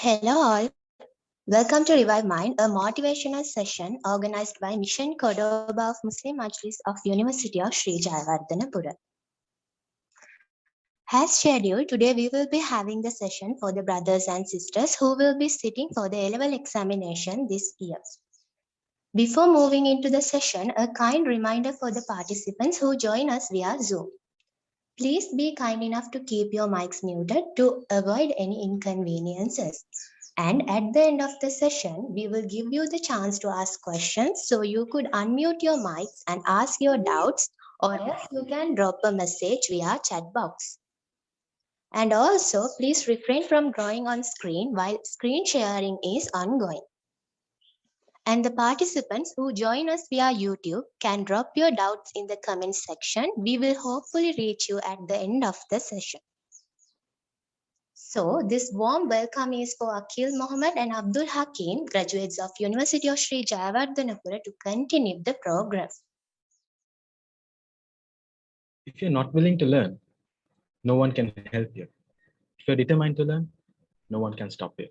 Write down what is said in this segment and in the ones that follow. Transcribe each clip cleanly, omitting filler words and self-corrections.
Hello all. Welcome to Revive Mind, a motivational session organized by Mission Cordoba of Muslim Majlis of University of Sri Jayawardhanapura. As scheduled, today we will be having the session for the brothers and sisters who will be sitting for the A-level examination this year. Before moving into the session, a kind reminder for the participants who join us via Zoom. Please be kind enough to keep your mics muted to avoid any inconveniences. And at the end of the session, we will give you the chance to ask questions. So you could unmute your mics and ask your doubts, or else you can drop a message via chat box. And also, please refrain from drawing on screen while screen sharing is ongoing. And the participants who join us via YouTube can drop your doubts in the comment section. We will hopefully reach you at the end of the session. So, this warm welcome is for Akil Mohammed and Abdul Hakim, graduates of University of Sri Jayawardhanapura, to continue the program. If you're not willing to learn, no one can help you. If you're determined to learn, no one can stop you.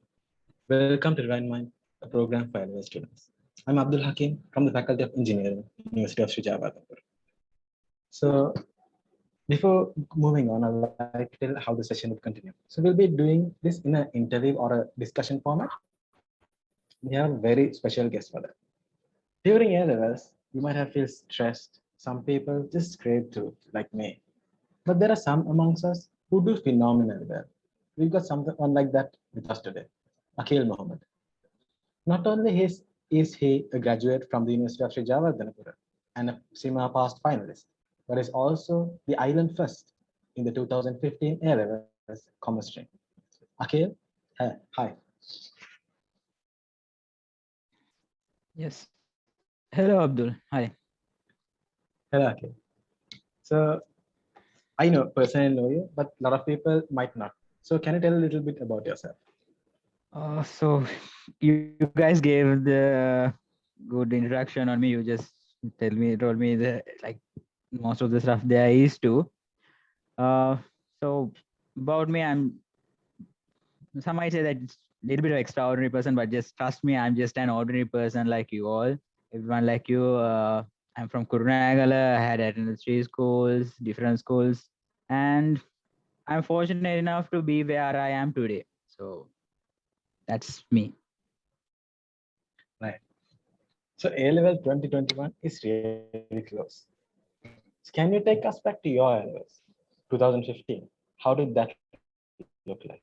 Welcome to Divine Mind, a program for LOS students. I'm Abdul Hakim from the Faculty of Engineering, University of Sri Jayawardhanapura. So, before moving on, I'd like to tell how the session would continue. So, we'll be doing this in an interview or a discussion format. We have a very special guest for that. During A-levels, you might have felt stressed. Some people just scrape through, like me. But there are some amongst us who do phenomenally well. We've got someone like that with us today, Akil Mohammed. Not only is he a graduate from the University of Sri Jayawardhanapura and a SEMA past finalist, but is also the island first in the 2015 A-levels commerce stream. Akil, hi. Yes. Hello, Abdul. Hi. Hello, Akil. So I personally know you, but a lot of people might not. So can you tell a little bit about yourself? So you guys gave the good introduction on me. You just told me the like most of the stuff there is too. So about me, some might say that it's a little bit of extraordinary person, but just trust me, I'm just an ordinary person like you all. Everyone like you. I'm from Kurunagala. I had attended 3 schools, different schools, and I'm fortunate enough to be where I am today. So that's me. Right. So A-level 2021 is really close. So can you take us back to your A-levels, 2015? How did that look like?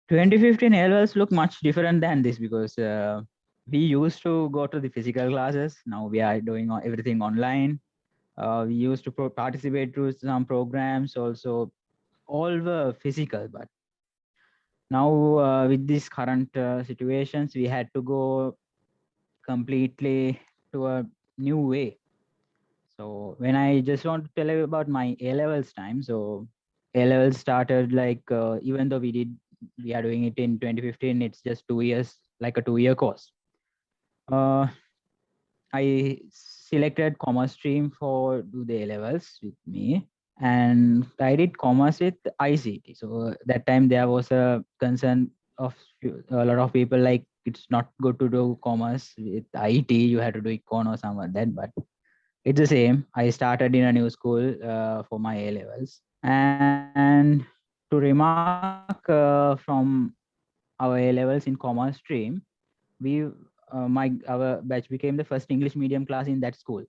2015 A-levels look much different than this because we used to go to the physical classes. Now we are doing everything online. We used to participate through some programs also. All were physical, but now with these current situations, we had to go completely to a new way. So when I just want to tell you about my A-levels time, so A-levels started like even though we are doing it in 2015, it's just 2 years, like a 2-year course. I selected commerce stream for do the A-levels with me, and I did commerce with ICT. So that time there was a concern of a lot of people like it's not good to do commerce with IT. You had to do econ or something like that, but it's the same. I started in a new school for my A-levels. And to remark from our A-levels in commerce stream, our batch became the first English medium class in that school.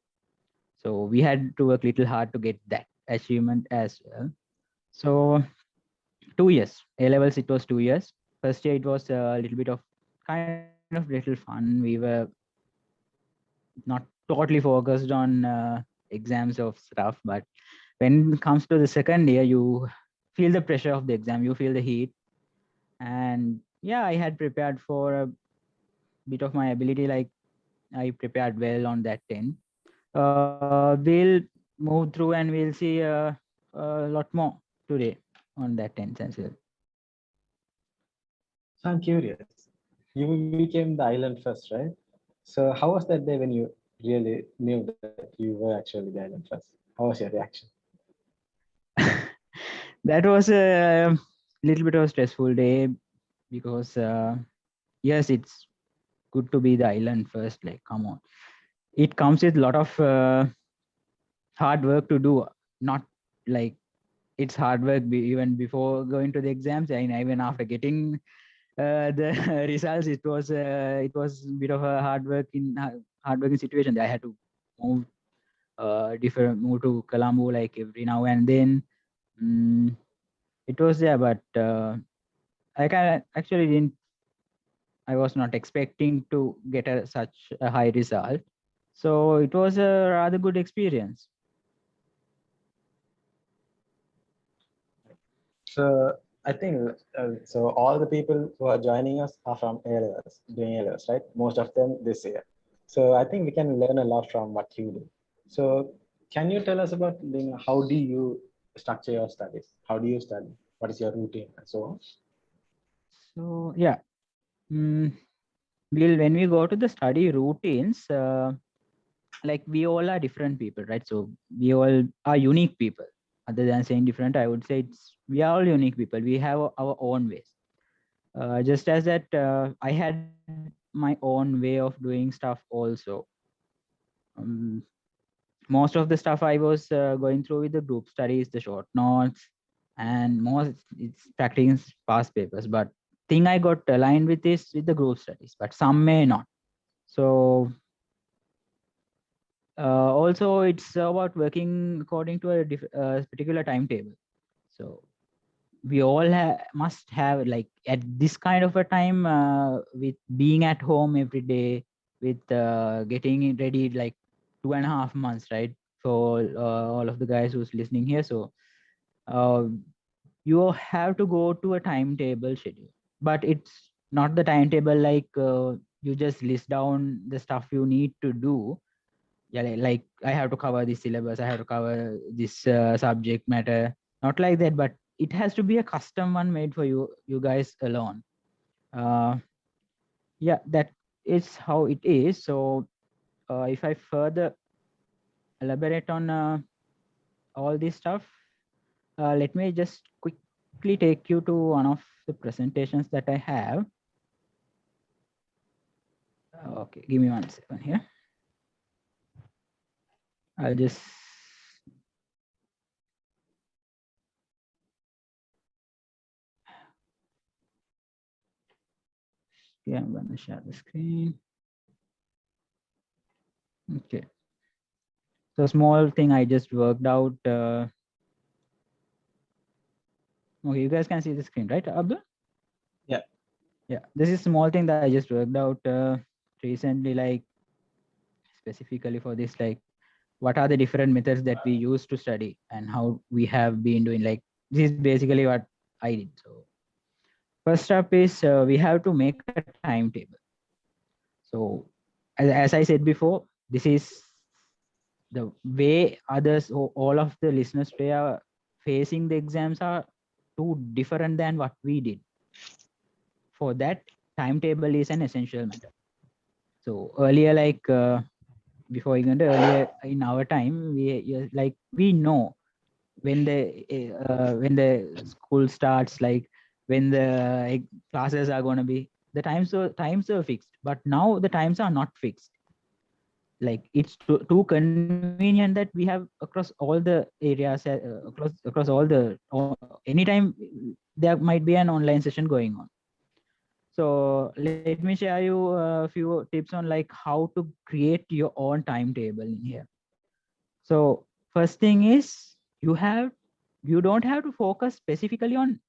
So we had to work little hard to get that achievement as well. So 2 years, A-levels, it was 2 years. First year, it was a little bit of kind of little fun. We were not totally focused on exams of stuff, but when it comes to the second year, you feel the pressure of the exam, you feel the heat. And yeah, I had prepared for a bit of my ability, like I prepared well on that 10. We'll move through and we'll see a lot more today on that 10 as well. So I'm curious. You became the island first, right? So how was that day when you really knew that you were actually the island first? How was your reaction? That was a little bit of a stressful day because yes, it's good to be the island first. Like, come on, it comes with a lot of hard work to do. Not like it's hard work even before going to the exams, and even after getting the results, it was a bit of a hard working situation. I had to move move to Colombo like every now and then. Mm, it was there, but I actually didn't. I was not expecting to get such a high result, so it was a rather good experience. So I think so. All the people who are joining us are from A-levels, doing A-levels, right? Most of them this year. So I think we can learn a lot from what you do. So can you tell us about how do you structure your studies? How do you study? What is your routine and so on? So yeah, mm, when we go to the study routines, like we all are different people, right? So we all are unique people. Other than saying different, I would say we are all unique people. We have our own ways. Just as that, I had my own way of doing stuff also. Um, Most of the stuff I was going through with the group studies, the short notes, and most it's practicing past papers. But thing I got aligned with is with the group studies, but some may not. So also it's about working according to a particular timetable. So we all must have, like, at this kind of a time, with being at home every day, with getting it ready like 2.5 months, right, for all of the guys who's listening here. So uh, you have to go to a timetable schedule, but it's not the timetable like you just list down the stuff you need to do. Yeah, like I have to cover this syllabus, I have to cover this subject matter, not like that, but it has to be a custom one made for you guys alone. uh yeah, that is how it is. So if I further elaborate on all this stuff, let me just quickly take you to one of the presentations that I have. Okay, give me 1 second here. I'll just yeah, I'm gonna share the screen. Okay, so small thing I just worked out. Okay, you guys can see the screen, right, Abdul? Yeah. Yeah, this is small thing that I just worked out recently, like specifically for this, like what are the different methods that we use to study and how we have been doing. Like this is basically what I did. So first up is we have to make a timetable. So as I said before, this is the way others, all of the listeners today are facing the exams are too different than what we did. For that, timetable is an essential matter. So earlier, like before Uganda, earlier in our time, we know when the school starts, like when the classes are going to be, the times are fixed. But now the times are not fixed. Like it's too convenient that we have across all the areas, across anytime there might be an online session going on. So let me share you a few tips on like how to create your own timetable in here. So first thing is you don't have to focus specifically on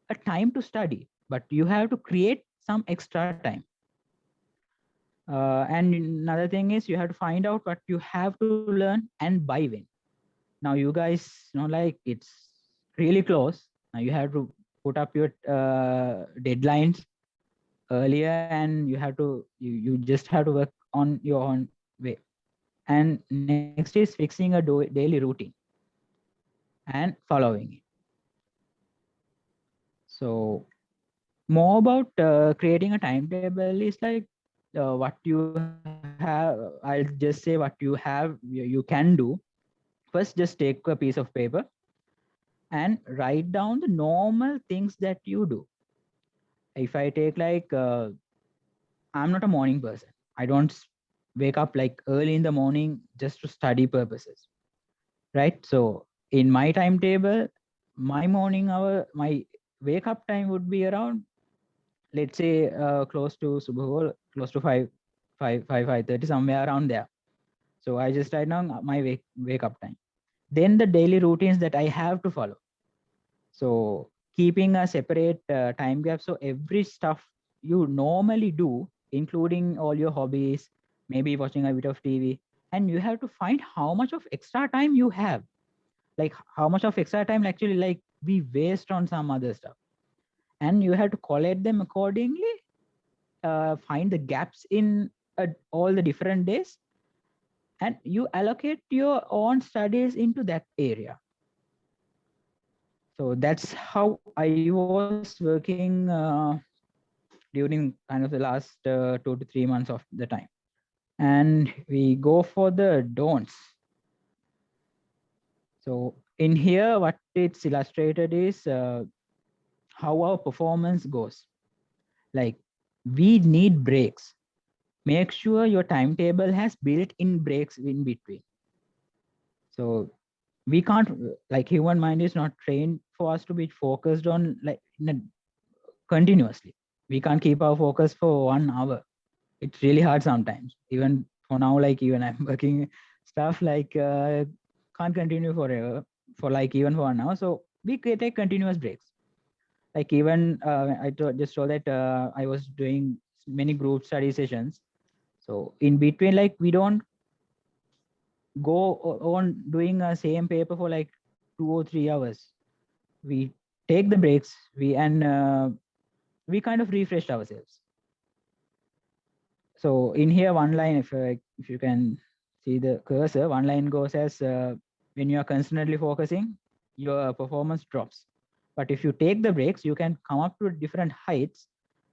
a time to study, but you have to create some extra time. And another thing is you have to find out what you have to learn and by when. Now you guys know, like it's really close. Now you have to put up your deadlines earlier, and you just have to work on your own way. And next is fixing a daily routine and following it. So more about creating a timetable is like what you have. I'll just say what you have, you can do. First, just take a piece of paper and write down the normal things that you do. If I take like, I'm not a morning person. I don't wake up like early in the morning just to study purposes, right? So in my timetable, my morning hour, my wake up time would be around, let's say, close to Subah, close to 5:30, somewhere around there. So I just write down my wake up time. Then the daily routines that I have to follow. So keeping a separate time gap. So every stuff you normally do, including all your hobbies, maybe watching a bit of TV, and you have to find how much of extra time you have, like how much of extra time actually like we waste on some other stuff, and you have to collect them accordingly, find the gaps in all the different days, and you allocate your own studies into that area. So that's how I was working during kind of the last 2 to 3 months of the time. And we go for the don'ts. So in here, what it's illustrated is how our performance goes. Like, we need breaks. Make sure your timetable has built-in breaks in between. So we can't, like, human mind is not trained for us to be focused on like continuously. We can't keep our focus for 1 hour. It's really hard sometimes. Even for now, like even I'm working stuff like can't continue forever for like even for 1 hour. So we take continuous breaks. Like even just told that I was doing many group study sessions. So in between, like we don't go on doing a same paper for like 2 or 3 hours. We take the breaks. We kind of refreshed ourselves. So in here, one line, if you can see the cursor, one line goes as when you are constantly focusing, your performance drops. But if you take the breaks, you can come up to different heights,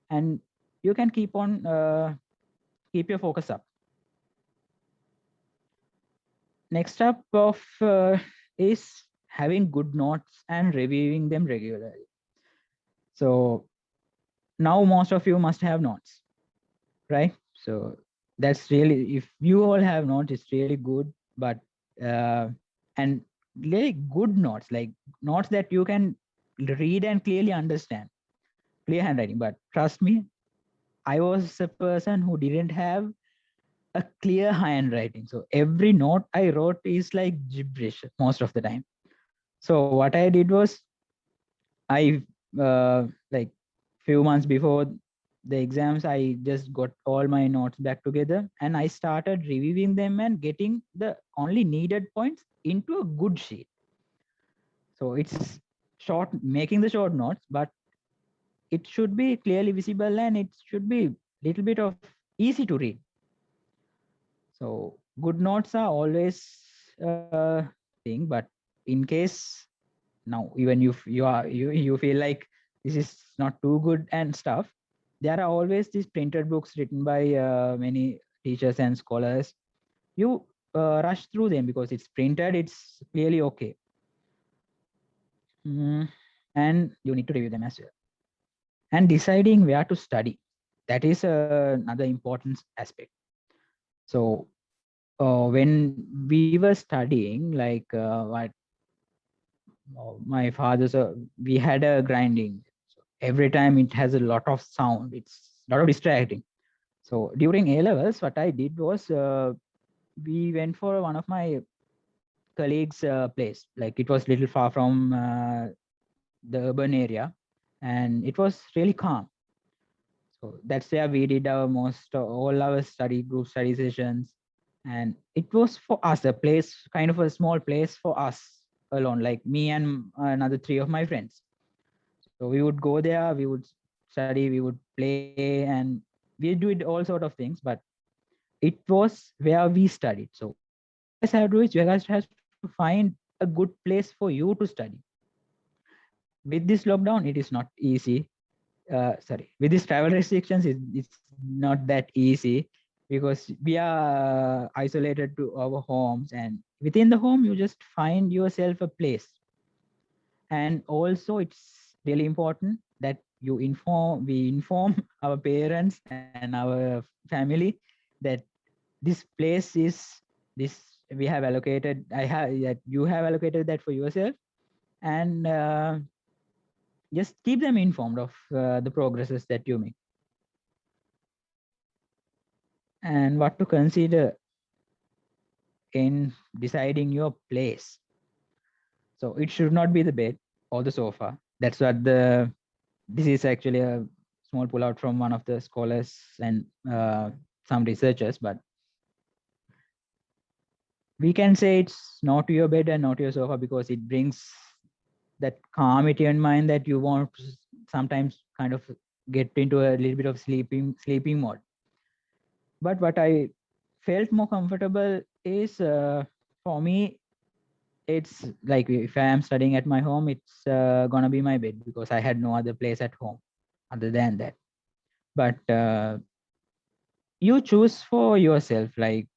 and you can keep your focus up. Next up of is having good notes and reviewing them regularly. So now most of you must have notes, right? So that's really, if you all have notes, it's really good. But and really good notes, like notes that you can read and clearly understand, clear handwriting. But trust me, I was a person who didn't have a clear handwriting. So every note I wrote is like gibberish most of the time. So what I did was, I like few months before the exams, I just got all my notes back together and I started reviewing them and getting the only needed points into a good sheet. So it's short, making the short notes, but it should be clearly visible and it should be little bit of easy to read. So good notes are always thing, but in case now even if you feel like this is not too good and stuff, there are always these printed books written by many teachers and scholars. You rush through them because it's printed, it's clearly okay. And you need to review them as well. And deciding where to study, that is another important aspect. So when we were studying, like my father's, we had a grinding. So every time it has a lot of sound, it's a lot of distracting. So during A levels, what I did was we went for one of my colleagues' place. Like it was little far from the urban area, and it was really calm. So that's where we did our most all our study group study sessions, and it was for us a place, kind of a small place for us alone, like me and another three of my friends. So we would go there, we would study, we would play, and we do it all sort of things. But it was where we studied. So what you guys have to do is you guys have to find a good place for you to study. With this lockdown, it is not easy. Sorry, with these travel restrictions, it's not that easy because we are isolated to our homes, and within the home, you just find yourself a place. And also, it's really important that we inform our parents and our family that this place is this we have allocated. I have that you have allocated that for yourself, and just keep them informed of the progresses that you make and what to consider in deciding your place. So it should not be the bed or the sofa. That's what this is actually a small pull out from one of the scholars and some researchers, but we can say it's not your bed and not your sofa because it brings that calmity in mind that you want to sometimes kind of get into a little bit of sleeping mode. But what I felt more comfortable is for me, it's like if I am studying at my home, it's gonna be my bed because I had no other place at home other than that. But you choose for yourself, like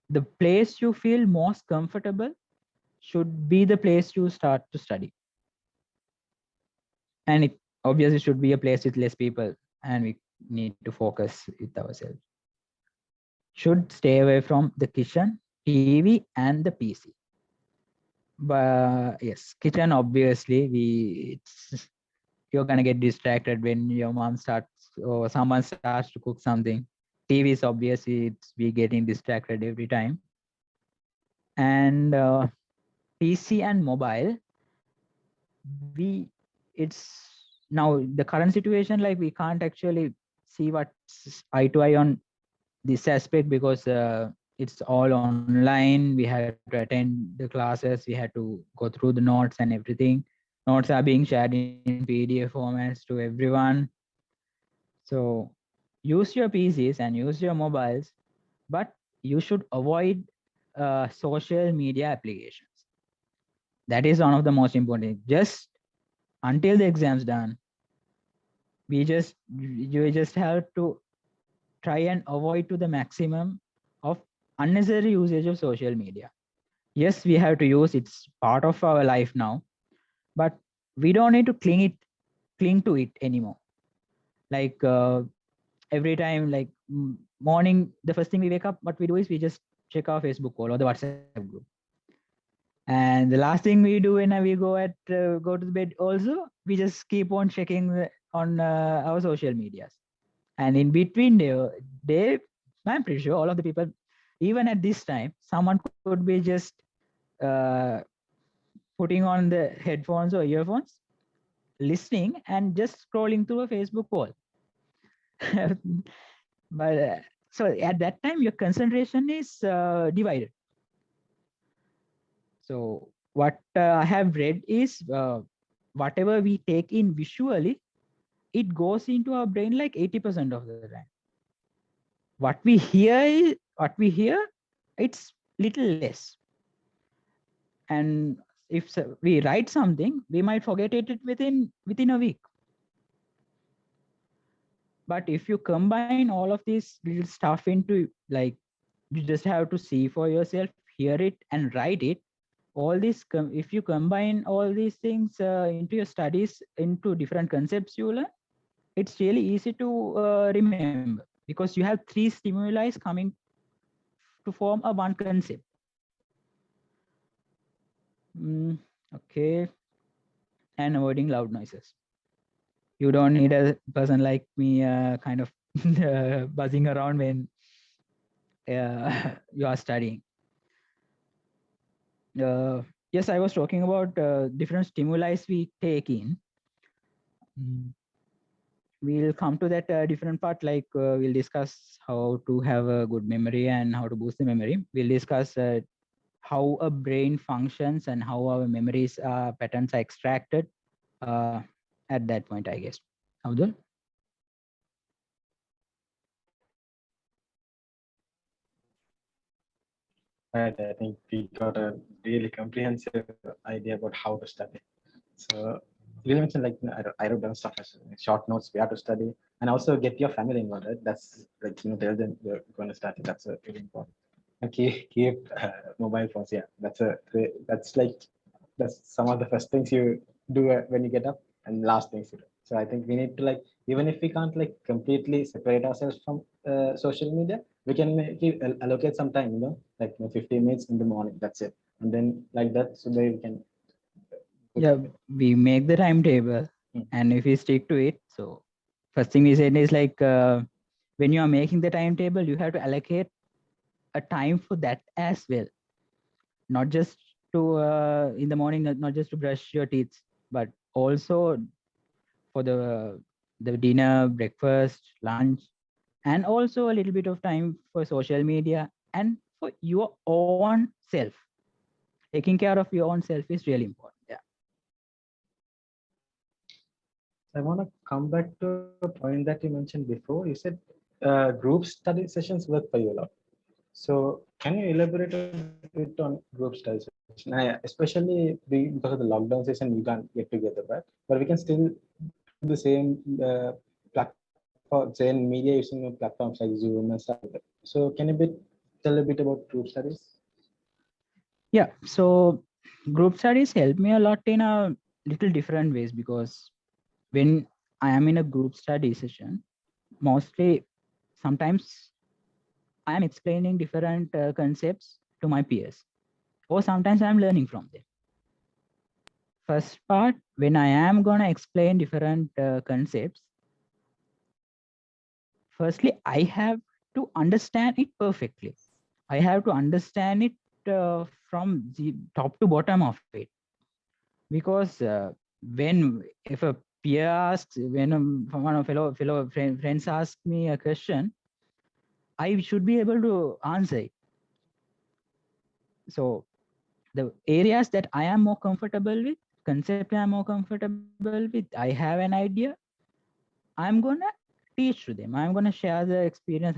the place you feel most comfortable should be the place you start to study. And it obviously should be a place with less people, and we need to focus with ourselves. Should stay away from the kitchen, TV, and the PC. But yes, kitchen obviously you're gonna get distracted when your mom starts or someone starts to cook something. TV is obviously we getting distracted every time. And PC and mobile, it's now the current situation, like we can't actually see what's eye to eye on this aspect because it's all online. We had to attend the classes, we had to go through the notes and everything. Notes are being shared in PDF formats to everyone. So use your PCs and use your mobiles, but you should avoid social media applications. That is one of the most important. Just until the exam's done, you just have to try and avoid to the maximum of unnecessary usage of social media. Yes, we have to use, it's part of our life now, but we don't need to cling to it anymore. Like every time, like morning, the first thing we wake up, what we do is we just check our Facebook wall or the WhatsApp group. And the last thing we do when we go to the bed also, we just keep on checking on our social medias. And in between they, I'm pretty sure all of the people, even at this time, someone could be just uh, putting on the headphones or earphones, listening and just scrolling through a Facebook wall. But so at that time, your concentration is divided. So what I have read is whatever we take in visually, it goes into our brain like 80% of the time. What we hear, it's little less. And if we write something, we might forget it within a week. But if you combine all of this little stuff into, like, you just have to see for yourself, hear it and write it, all this if you combine all these things into your studies, into different concepts you learn, it's really easy to remember because you have 3 stimuli coming to form a one concept. Okay. And avoiding loud noises. You don't need a person like me kind of buzzing around when you are studying. Yes, I was talking about different stimuli we take in. We'll come to that different part, like we'll discuss how to have a good memory and how to boost the memory. We'll discuss how a brain functions and how our memories patterns are extracted at that point, I guess. Abdul? Right, I think we got a really comprehensive idea about how to study. So you mentioned, like, I wrote down stuff as short notes we have to study, and also get your family involved. Right? That's like, tell them you're going to study. That's a really important. And keep mobile phones. Yeah, that's like that's some of the first things you do when you get up, and last things you do. So I think we need to like, even if we can't like completely separate ourselves from social media, we can allocate some time, like 15 minutes in the morning. That's it. And then like that, so that we can. Yeah, we make the timetable, and if we stick to it, so first thing we said is like when you are making the timetable, you have to allocate a time for that as well, not just to in the morning, not just to brush your teeth, but also for the dinner, breakfast, lunch, and also a little bit of time for social media and for your own self. Taking care of your own self is really important. Yeah. I want to come back to a point that you mentioned before. You said group study sessions work for you a lot. So can you elaborate a bit on group study session? Especially because of the lockdown session, we can't get together, right? But we can still do the same platform, same media using platforms like Zoom and stuff like that. So can you tell a bit about group studies? Yeah. So group studies help me a lot in a little different ways, because when I am in a group study session, mostly sometimes I am explaining different concepts to my peers, or sometimes I'm learning from them. First part, when I am going to explain different concepts, firstly, I have to understand it perfectly. I have to understand it from the top to bottom of it. Because if a peer asks, when one of friends ask me a question, I should be able to answer it. So the areas that I am more comfortable with, concept I'm more comfortable with, I have an idea, I'm gonna teach to them. I'm gonna share the experience.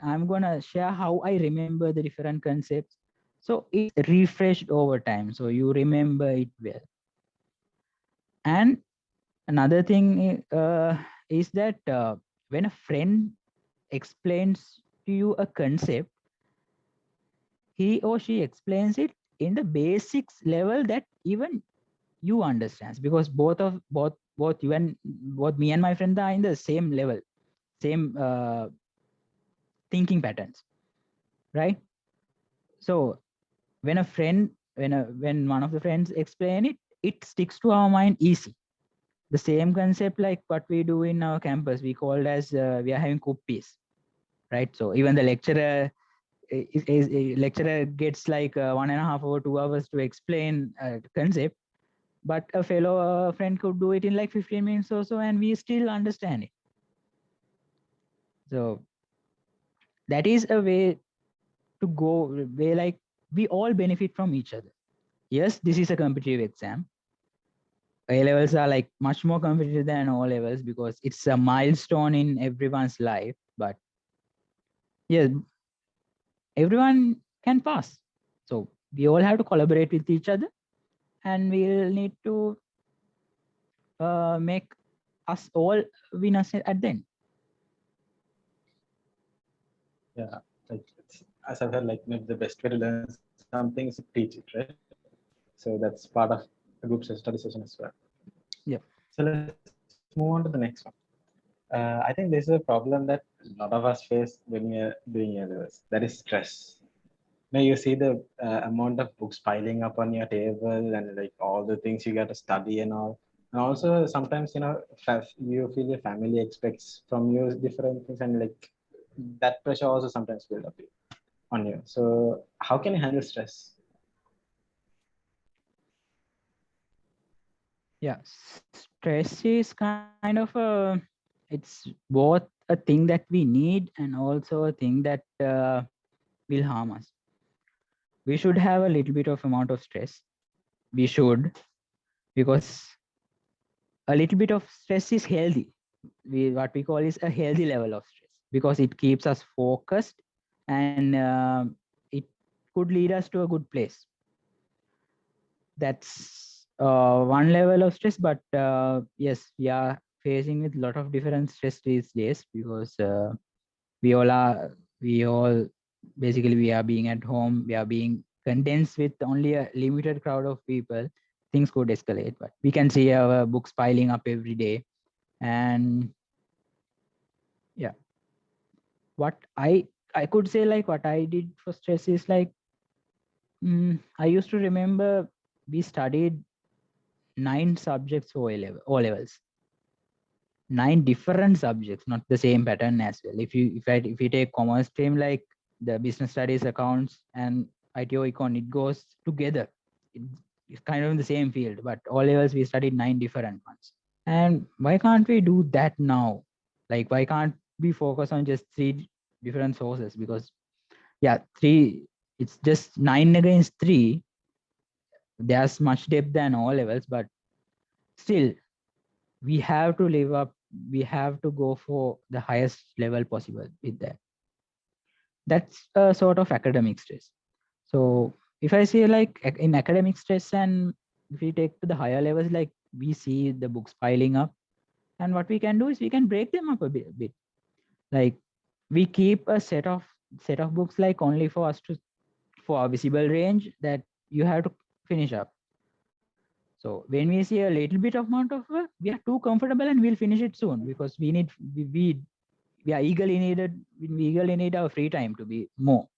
I'm gonna share how I remember the different concepts. So it's refreshed over time. So you remember it well. And another thing is that when a friend explains to you a concept, he or she explains it in the basics level that even you understands, because both you and both me and my friend are in the same level, same thinking patterns, right? So when a friend when one of the friends explain it, it sticks to our mind easy. The same concept like what we do in our campus, we call as we are having kuppies, right? So even the lecturer lecturer gets like 1.5 or 2 hours to explain a concept, but a fellow friend could do it in like 15 minutes or so, and we still understand it. So that is a way to go, where like we all benefit from each other. Yes, this is a competitive exam. A levels are like much more competitive than O levels, because it's a milestone in everyone's life. But yes, everyone can pass. So we all have to collaborate with each other, and we'll need to make us all winners at the end. Yeah, like as I've heard, like the best way to learn something is to teach it, right? So that's part of a group study session as well. Yeah. So let's move on to the next one. I think there's a problem that a lot of us face when we're doing A-levels. That is stress. Now you see the amount of books piling up on your table and like all the things you got to study and all. And also sometimes you feel your family expects from you different things, and like that pressure also sometimes build up on you. So how can you handle stress? Yeah, stress is kind of it's both a thing that we need and also a thing that will harm us. We should have a little bit of amount of stress. We should, because a little bit of stress is healthy. What we call is a healthy level of stress, because it keeps us focused, and it could lead us to a good place. That's one level of stress. But yes, we are facing with a lot of different stress these days, because we all are we all basically we are being at home, we are being condensed with only a limited crowd of people. Things could escalate, but we can see our books piling up every day. And yeah, what I could say, like what I did for stress is like, I used to remember we studied 9 subjects for O levels, 9 different subjects, not the same pattern as well. If you take commerce stream, like the business studies, accounts, and ITO econ, it goes together. It's kind of in the same field, but O levels we studied 9 different ones. And why can't we do that now? Like, why can't we focus on just 3 different sources? Because yeah, 3, it's just 9 against 3. There's much depth than O levels, but still we have to live up, we have to go for the highest level possible with that. That's a sort of academic stress. So if I say like in academic stress, and if we take to the higher levels, like we see the books piling up, and what we can do is we can break them up a bit. Like we keep a set of books like only for us to, for our visible range, that you have to finish up. So when we see a little bit of amount of work, we are too comfortable and we'll finish it soon, because we are eagerly needed, we eagerly need our free time to be more.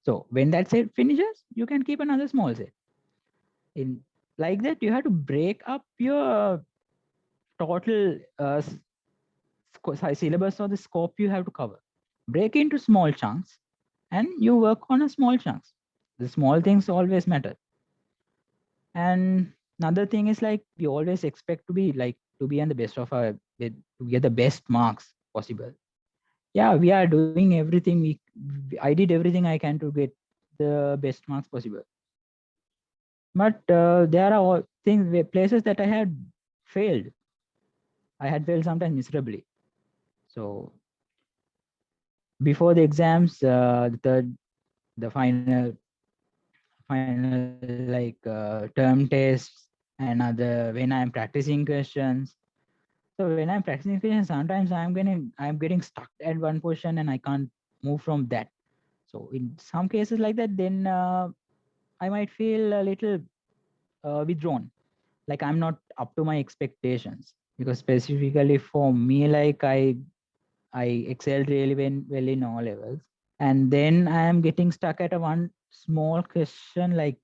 So when that set finishes, you can keep another small set. In like that, you have to break up your total syllabus or the scope you have to cover. Break into small chunks, and you work on a small chunks. The small things always matter. And another thing is like we always expect to be on the best of our, to get the best marks possible. Yeah, we are doing everything I did everything I can to get the best marks possible. But there are all things where places that I had failed. I had failed sometimes miserably. So before the exams, the final like term tests and other, when I'm practicing questions. So when I'm practicing questions, sometimes I'm getting stuck at one position and I can't move from that. So in some cases like that, then I might feel a little withdrawn, like I'm not up to my expectations. Because specifically for me, like I excelled really well in all levels, and then I am getting stuck at a one small question, like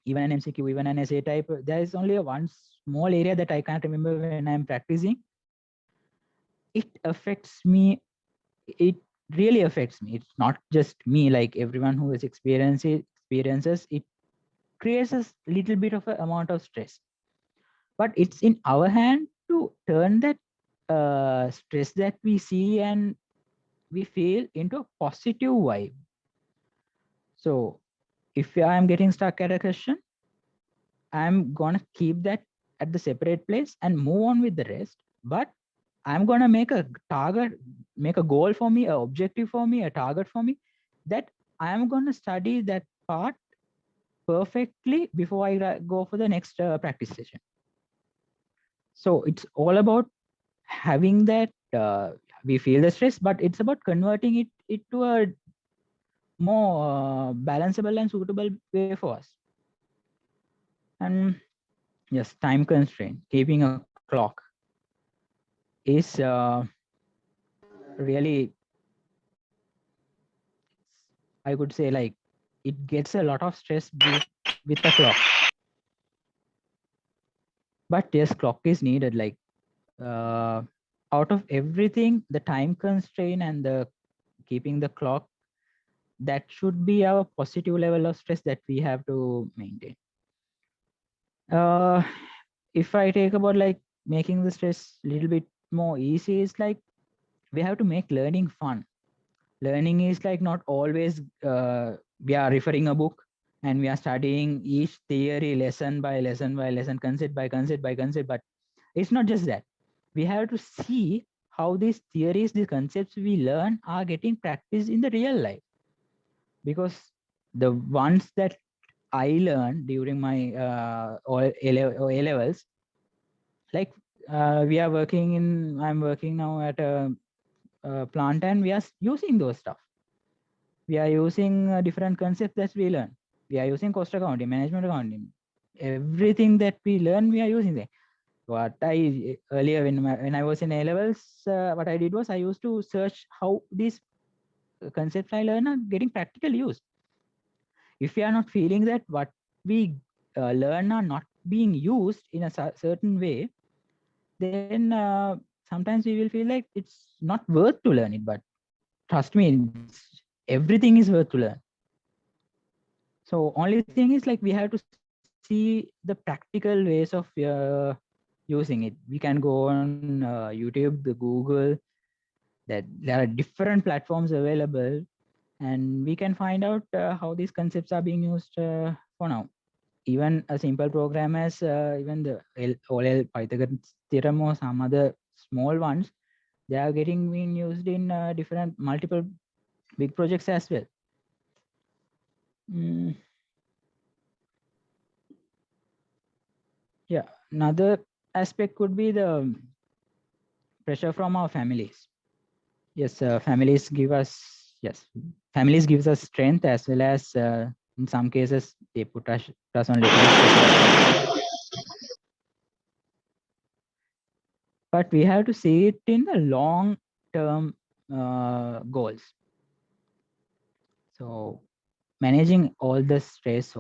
even an MCQ, even an essay type. There is only a one small area that I can't remember when I'm practicing. It affects me. It really affects me. It's not just me, like everyone who has experiences it, creates a little bit of an amount of stress. But it's in our hand to turn that stress that we see and we feel into a positive vibe. So if I'm getting stuck at a question, I'm gonna keep that at the separate place and move on with the rest. But I'm gonna make a target, make a goal for me, a objective for me, a target for me, that I am gonna study that part perfectly before I go for the next practice session. So it's all about having that. We feel the stress, but it's about converting it to a more balanceable and suitable way for us. And yes, time constraint, keeping a clock is really, I could say, like it gets a lot of stress with the clock. But yes, clock is needed. Like uh, out of everything, the time constraint and the keeping the clock, that should be our positive level of stress that we have to maintain. Uh, if I take about like making the stress a little bit more easy, is like we have to make learning fun. Learning is like not always we are referring a book and we are studying each theory lesson by lesson by lesson, concept by concept by concept. But it's not just that. We have to see how these theories, these concepts we learn are getting practiced in the real life. Because the ones that I learned during my A levels, like I'm working now at a plant, and we are using those stuff. We are using different concepts that we learn. We are using cost accounting, management accounting, everything that we learn, we are using them. what I earlier when I was in A levels, what I did was I used to search how these concepts I learn are getting practical use. If we are not feeling that what we learn are not being used in a certain way, then sometimes we will feel like it's not worth to learn it. But trust me, everything is worth to learn. So only thing is like we have to see the practical ways of using it. We can go on YouTube, the Google, that there are different platforms available, and we can find out how these concepts are being used for now. Even a simple program as even the OLL, Pythagoras theorem or some other small ones, they are getting being used in different multiple big projects as well. Yeah, another aspect could be the pressure from our families. Yes, families give us strength, as well as in some cases they put us on little pressure. But we have to see it in the long term goals. So managing all the stress,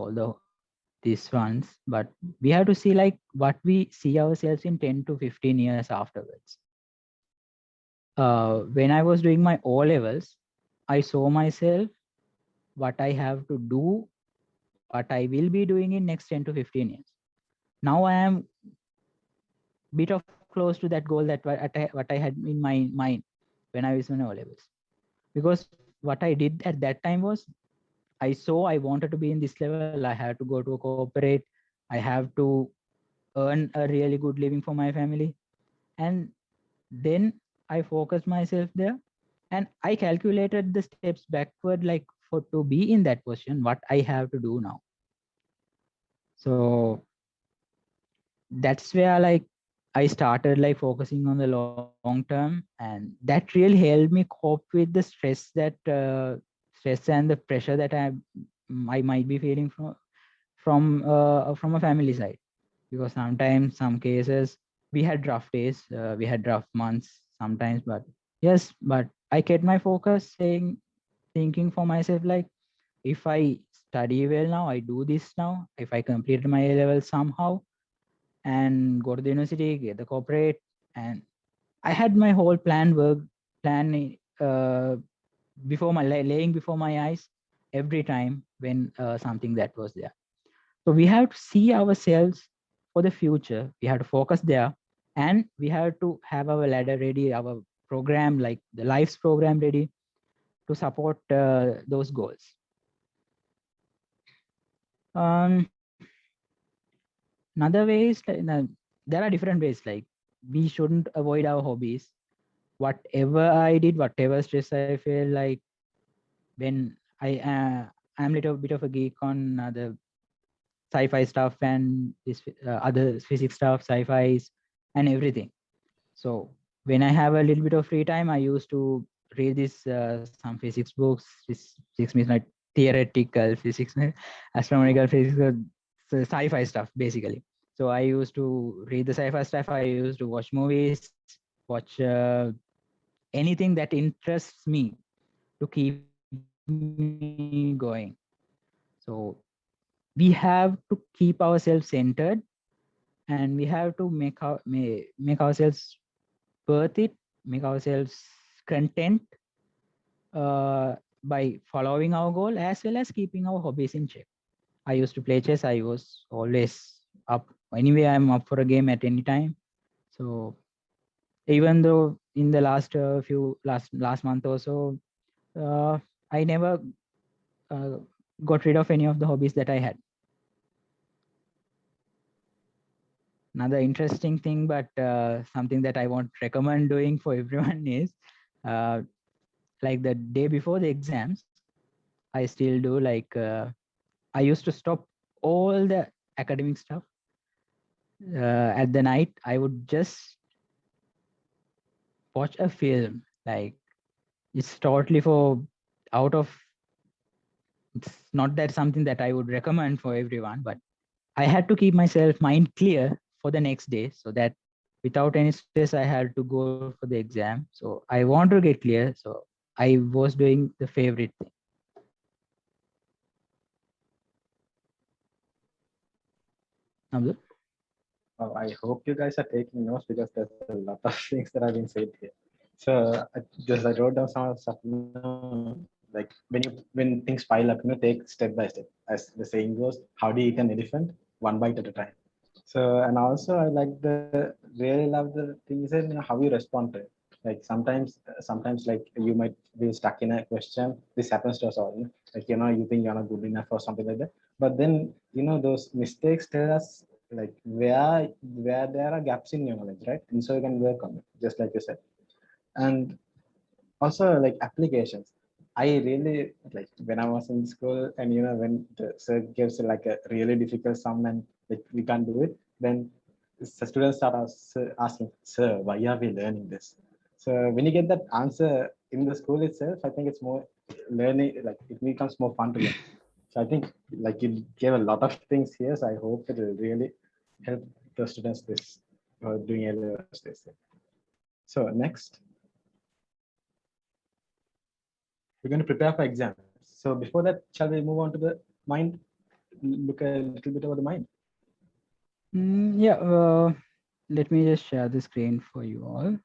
these ones, but we have to see like what we see ourselves in 10 to 15 years afterwards. When I was doing my O levels, I saw myself what I have to do, what I will be doing in next 10 to 15 years. Now I am bit of close to that goal that what I had in my mind when I was in O levels. Because what I did at that time was I saw I wanted to be in this level. I had to go to a corporate. I have to earn a really good living for my family. And then I focused myself there, and I calculated the steps backward, like for to be in that position, what I have to do now. So that's where like I started like focusing on the long term, and that really helped me cope with the stress and the pressure that I might be feeling from a family side. Because sometimes, some cases, we had rough days, we had rough months sometimes, but yes, but I kept my focus, thinking for myself like, if I study well now, I do this now, if I completed my A level somehow and go to the university, get the corporate, and I had my whole plan before laying before my eyes every time when something that was there. So we have to see ourselves for the future. We have to focus there, and we have to have our ladder ready, our program, like the life's program ready to support those goals. Another way is there are different ways. Like, we shouldn't avoid our hobbies. Whatever I did, whatever stress I feel like, when I'm a little bit of a geek on the sci-fi stuff and this other physics stuff, sci-fi's and everything. So when I have a little bit of free time, I used to read this some physics books. Physics means like theoretical physics, astronomical physics, so sci-fi stuff basically. So I used to read the sci-fi stuff. I used to watch movies, watch anything that interests me to keep me going. So we have to keep ourselves centered, and we have to make ourselves worth it, make ourselves content by following our goal, as well as keeping our hobbies in check. I used to play chess. I was always up. Anyway, I'm up for a game at any time. So even though in the last last month or so, I never uh, got rid of any of the hobbies that I had. Another interesting thing, but something that I won't recommend doing for everyone is like the day before the exams, I still do like I used to stop all the academic stuff at the night. I would just watch a film. Like, it's totally for out of. It's not that something that I would recommend for everyone, but I had to keep myself mind clear for the next day, so that without any stress, I had to go for the exam. So I want to get clear. So I was doing the favorite thing. Abdul? I hope you guys are taking notes because there's a lot of things that have been said here. So just I wrote down some of the stuff. Like when things pile up, take step by step. As the saying goes, how do you eat an elephant? One bite at a time. So and also I like really love the things that how you respond to it. Like sometimes like you might be stuck in a question. This happens to us all. Like you think you're not good enough or something like that. But then those mistakes tell us like where there are gaps in your knowledge, right? And so you can work on it, just like you said. And also like applications. I really like when I was in school and when the sir gives like a really difficult sum and like we can't do it, then the students start asking, sir, why are we learning this? So when you get that answer in the school itself, I think it's more learning, like it becomes more fun to learn. So I think like you gave a lot of things here. So I hope it will really help the students this doing LOS this. So next, we're going to prepare for exams. So before that, shall we move on to the mind? Look a little bit over the mind. Yeah, let me just share the screen for you all.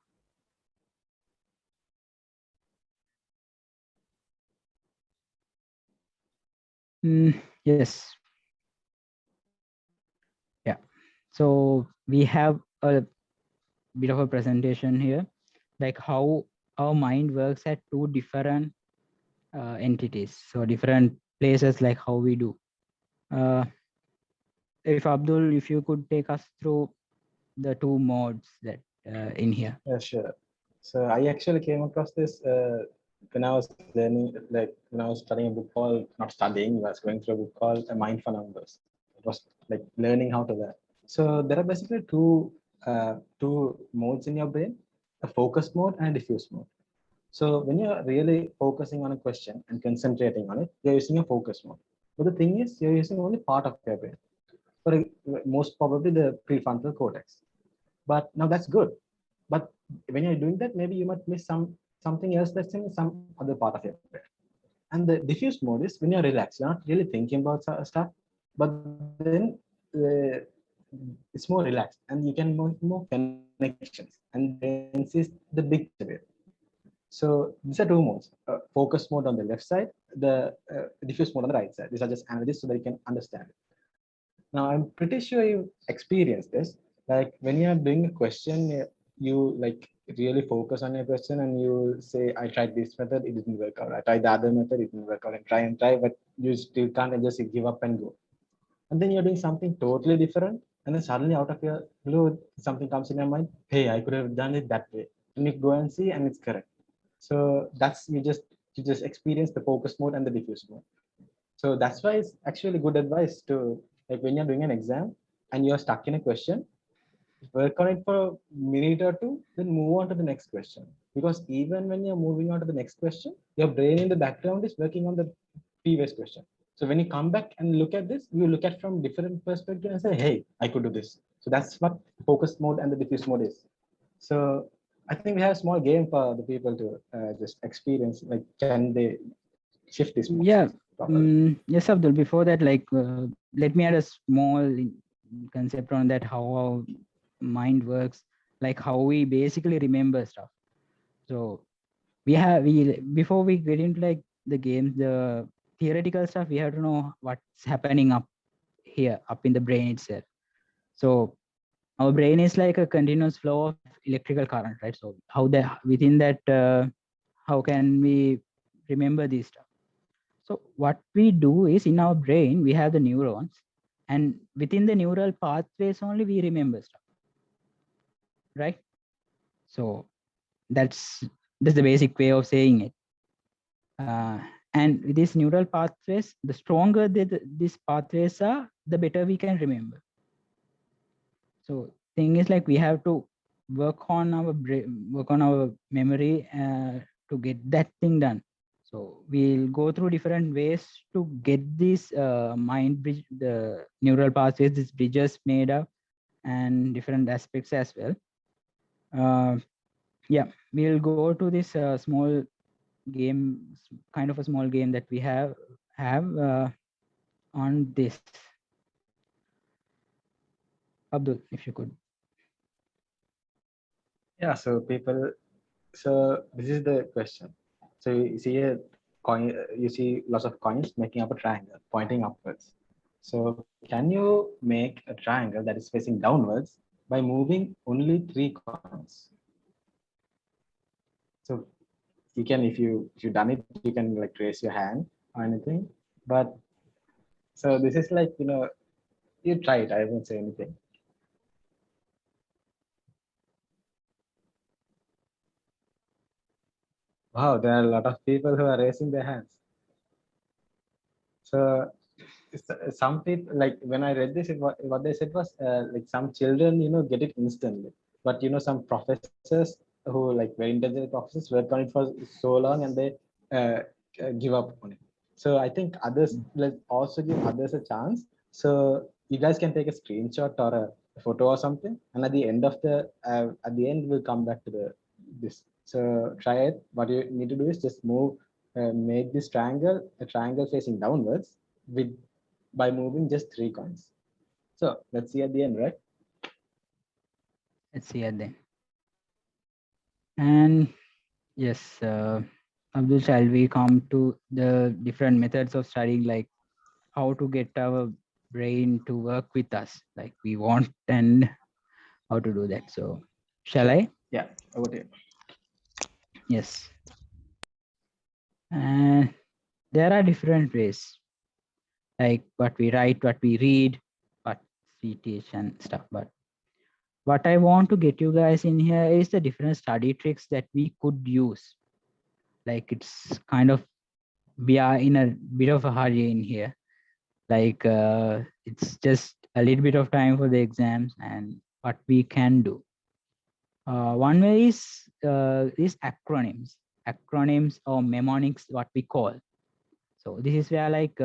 Yes. Yeah. So we have a bit of a presentation here, like how our mind works at two different entities. So different places, like how we do. If Abdul, if you could take us through the two modes that in here. Yeah, sure. So I actually came across this when I was learning, like when I was studying a book called, not studying, I was going through a book called A Mind for Numbers. It was like learning how to learn. So there are basically two modes in your brain, a focus mode and a diffuse mode. So when you're really focusing on a question and concentrating on it, you're using a focus mode. But the thing is, you're using only part of your brain, or most probably the prefrontal cortex. But now that's good. But when you're doing that, maybe you might miss something else that's in some other part of your brain. And the diffuse mode is when you're relaxed, you're not really thinking about stuff, but then uh, it's more relaxed and you can more connections and the brain sees the big picture. So these are two modes, focus mode on the left side, the diffuse mode on the right side. These are just analogies so that you can understand it. Now, I'm pretty sure you experienced this. Like when you're doing a question, you like really focus on your question and you say, I tried this method, it didn't work out. I tried the other method, it didn't work out, and try, but you still can't and just give up and go. And then you're doing something totally different. And then suddenly out of your blue, something comes in your mind, hey, I could have done it that way. And you go and see and it's correct. So that's you just experience the focus mode and the diffuse mode. So that's why it's actually good advice to like when you're doing an exam and you're stuck in a question, work on it for a minute or two, then move on to the next question. Because even when you're moving on to the next question, your brain in the background is working on the previous question. So when you come back and look at this, you look at from different perspective and say, hey, I could do this. So that's what focus mode and the diffuse mode is. So I think we have a small game for the people to just experience. Like, can they shift this mode Yeah. properly? Yes, Abdul. Before that, like, let me add a small concept on that, how our mind works, like how we basically remember stuff. So we before we get into like the games, the theoretical stuff, we have to know what's happening up here, up in the brain itself. So our brain is like a continuous flow of electrical current, right? So how that within that, how can we remember this stuff? So what we do is in our brain, we have the neurons, and within the neural pathways only we remember stuff, right? So that's the basic way of saying it. And with these neural pathways, the stronger these pathways are, the better we can remember. So thing is like we have to work on our brain, work on our memory to get that thing done. So we'll go through different ways to get this mind bridge, the neural pathways, these bridges made up, and different aspects as well. Yeah, we'll go to this small game, kind of a small game that we have on this. Abdul, if you could. Yeah, so people, so this is the question. So you see a coin, you see lots of coins making up a triangle pointing upwards. So can you make a triangle that is facing downwards by moving only 3 coins? So you can, if you done it, you can like raise your hand or anything. But so this is like, you try it. I won't say anything. Wow, there are a lot of people who are raising their hands. So some people, like when I read this, what they said was like some children, get it instantly. But some professors who like very intelligent professors work on it for so long and they uh, give up on it. So I think others, let's also give others a chance. So you guys can take a screenshot or a photo or something, and at the end we'll come back to this. So try it. What you need to do is just make this triangle a triangle facing downwards with by moving just 3 coins. So let's see at the end, right? Let's see at then. And yes, Abdul, shall we come to the different methods of studying, like how to get our brain to work with us, like we want, and how to do that? So, shall I? Yeah, over to you. Yes. And there are different ways, like what we write, what we read, what we teach and stuff. But what I want to get you guys in here is the different study tricks that we could use. Like it's kind of, we are in a bit of a hurry in here. Like it's just a little bit of time for the exams and what we can do. One way is acronyms or mnemonics, what we call. So this is where like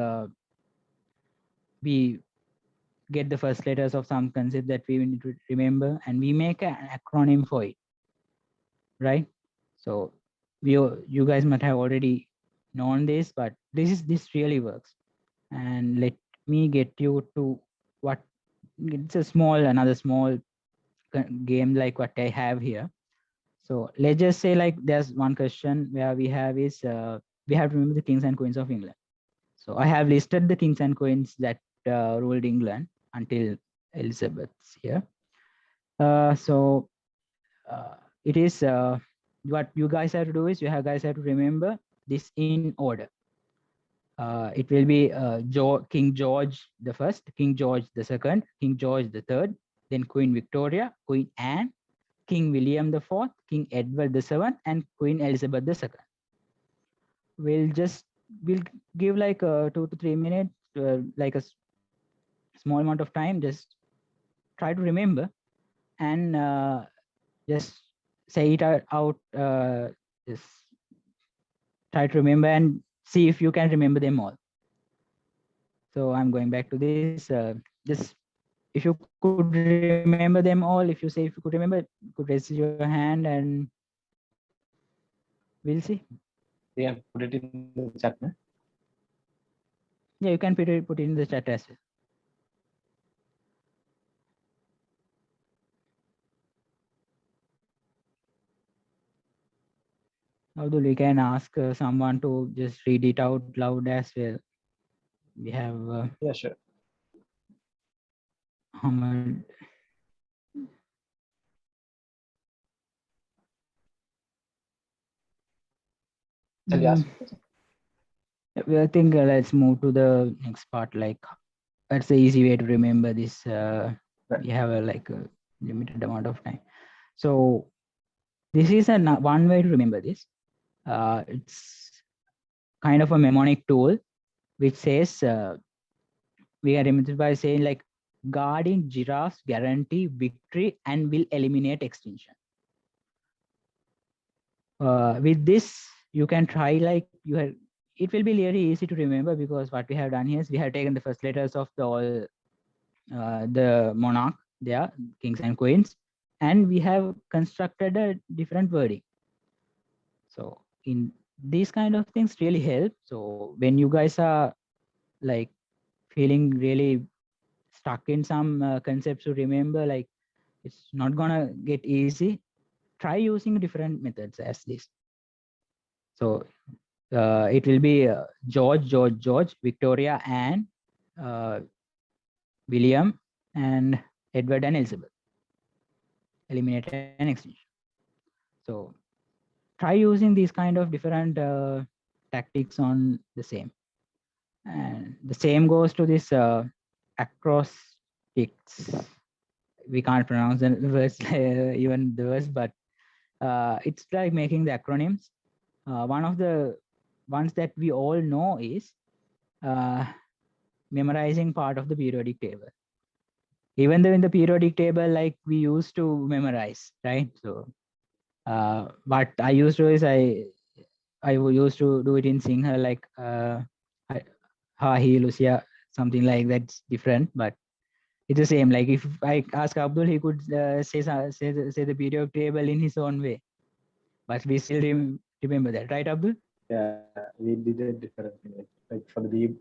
we get the first letters of some concept that we need to remember, and we make an acronym for it, right? So you guys might have already known this, but this really works. And let me get you to what, it's another small game like what I have here. So let's just say like there's one question where we have is we have to remember the kings and queens of England. So I have listed the kings and queens that ruled England until Elizabeth's here. So it is what you guys have to do is guys have to remember this in order. It will be King George the First, King George the Second, King George the Third, then Queen Victoria, Queen Anne, King William the Fourth, King Edward the Seventh, and Queen Elizabeth the Second. We'll give like 2 to 3 minutes, like a small amount of time. Just try to remember and just say it out. Just try to remember and see if you can remember them all. So I'm going back to this. Just if you could remember them all, if you say if you could remember, you could raise your hand and we'll see. Yeah, put it in the chat, man. Yeah, you can put it in the chat as well. Although we can ask someone to just read it out loud as well. We have Yeah, sure. Ahmed. Shall we ask? I think let's move to the next part. Like that's the easy way to remember this. Right. We have like a limited amount of time. So this is one way to remember this. It's kind of a mnemonic tool which says we are remembered by saying like guarding giraffes guarantee victory and will eliminate extinction. With this, you can try like it will be really easy to remember because what we have done here is we have taken the first letters of the monarch there, kings and queens, and we have constructed a different wording. So in these kind of things really help. So when you guys are like feeling really stuck in some concepts to remember, like it's not gonna get easy, try using different methods as this. So it will be George, Victoria, Anne, uh, William, and Edward and Elizabeth. Eliminate and extinction. So try using these kind of different tactics on the same. And the same goes to this acrostics. We can't pronounce the words, even the words, but it's like making the acronyms. One of the ones that we all know is memorizing part of the periodic table. Even though in the periodic table, like we used to memorize, right? So what I used to is I used to do it in Sinhala, like ha, he, Lucia, something like that's different, but it's the same. Like if I ask Abdul, he could say the periodic table in his own way, but we still remember that, right, Abdul? Yeah, we did a different thing. Like for the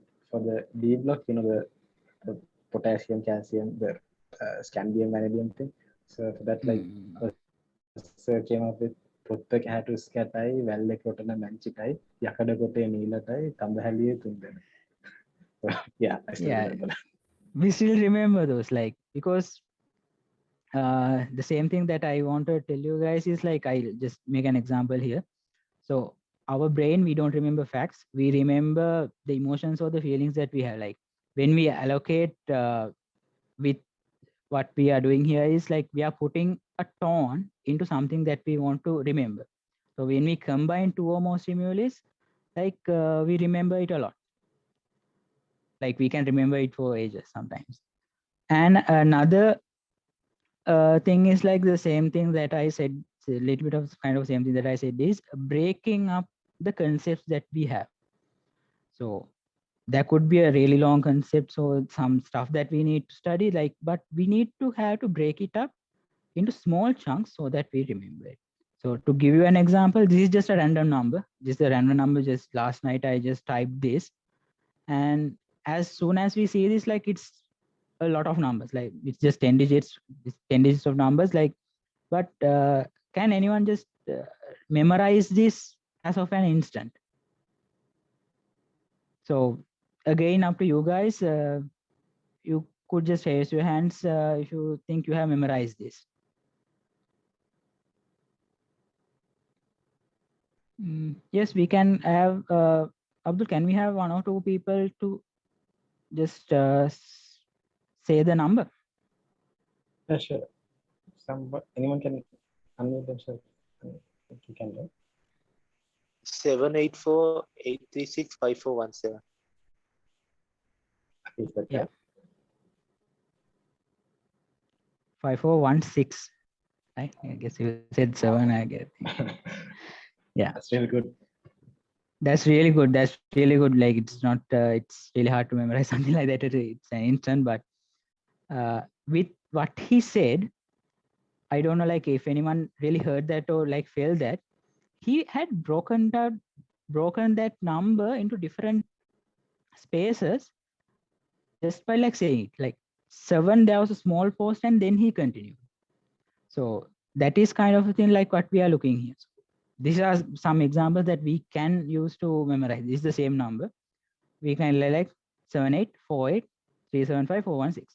B block, the potassium, calcium, the scandium, vanadium thing. So for that, like sir came up with පොත්ත කැටු ස්කැටයි වැල්ල කොටන මංචිකයි යකඩ කොටේ නීලටයි කඳහැලියේ තුන්දෙන. Yeah, I still remember that. We still remember those, like, because the same thing that I want to tell you guys is like, I'll just make an example here. So our brain, we don't remember facts. We remember the emotions or the feelings that we have. Like when we allocate with what we are doing here is like, we are putting a tone into something that we want to remember. So when we combine two or more stimuli, like we remember it a lot. Like we can remember it for ages sometimes. And another thing is like the same thing that I said, a little bit of kind of same thing that I said is breaking up the concepts that we have. So there could be a really long concept, so some stuff that we need to study, like, but we need to have to break it up into small chunks so that we remember it. So to give you an example, this is just a random number. This is a random number. Just last night I just typed this, and as soon as we see this, like it's a lot of numbers, like it's just 10 digits, it's 10 digits of numbers, like, but can anyone just memorize this as of an instant? So again, up to you guys. You could just raise your hands if you think you have memorized this. Yes, we can have Abdul, can we have one or two people to just say the number? Yeah, sure. Anyone can unmute themselves. You can do. 784-836-5417. Is that Yeah. right? 5416. Right? I guess you said 7. I get. Yeah, That's really good. that's really good. That's really good. Like it's not. It's really hard to memorize something like that. It's an instant, but with what he said, I don't know, like if anyone really heard that or like felt that he had broken that number into different spaces just by like saying it. Like 7, there was a small pause, and then he continued. So that is kind of a thing like what we are looking here. So these are some examples that we can use to memorize. This is the same number. We can like 7848375416.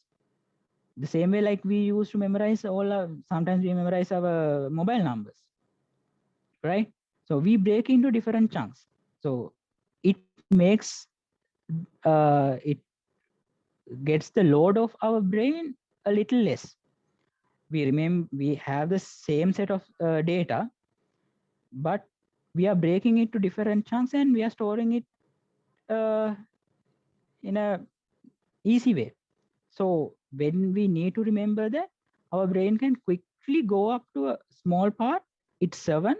The same way like we used to memorize sometimes we memorize our mobile numbers, right? So we break into different chunks. So it makes it gets the load of our brain a little less. We remember we have the same set of data, but we are breaking it to different chunks and we are storing it in a easy way. So when we need to remember that, our brain can quickly go up to a small part, it's 7,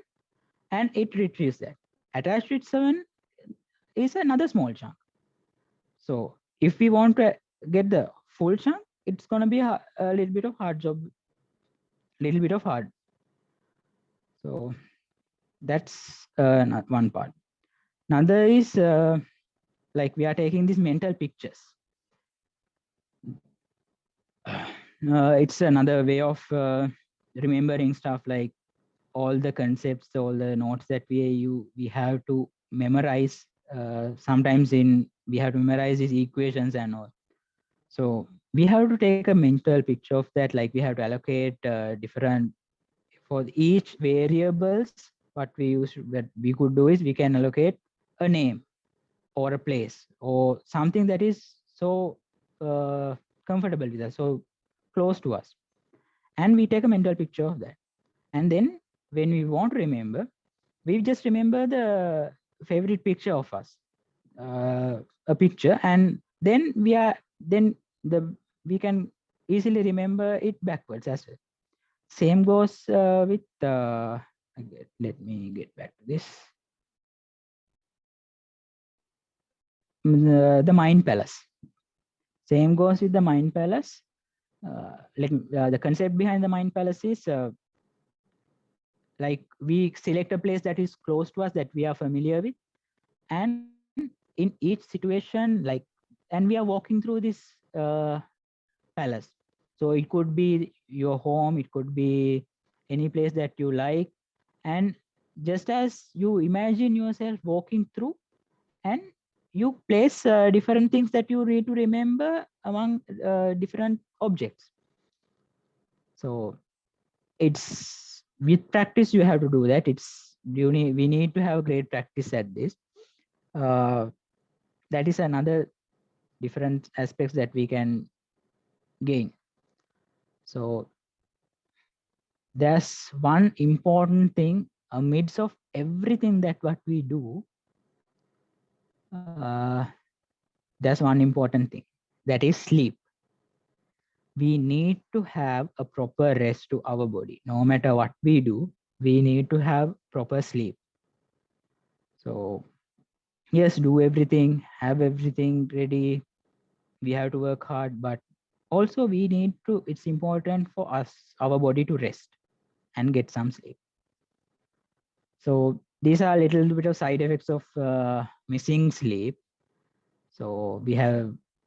and it retrieves that. Attached with 7 is another small chunk. So if we want to get the full chunk, it's going to be a little bit of hard job little bit of hard. So that's one part. Another is like we are taking these mental pictures. It's another way of remembering stuff, like all the concepts, all the notes that we have to memorize. Sometimes we have to memorize these equations and all. So we have to take a mental picture of that. Like we have to allocate different for each variables. What we could do is we can allocate a name or a place or something that is so comfortable with us, so close to us, and we take a mental picture of that. And then when we want to remember, we just remember the favorite picture of us, a picture, and then we can easily remember it backwards as well. Same goes with let me get back to this. The Mind Palace. Same goes with the Mind Palace. The concept behind the Mind Palace is like we select a place that is close to us, that we are familiar with, and in each situation, like, and we are walking through this palace. So it could be your home, it could be any place that you like, and just as you imagine yourself walking through, and you place different things that you need to remember among different objects. So it's with practice you have to do that. We need to have great practice at this. That is another different aspects that we can gain. So there's one important thing amidst of everything that what we do. There's one important thing, that is sleep. We need to have a proper rest to our body. No matter what we do, we need to have proper sleep. So yes, do everything, have everything ready. We have to work hard, but also we need to, it's important for us, our body to rest and get some sleep. So these are a little bit of side effects of missing sleep. So we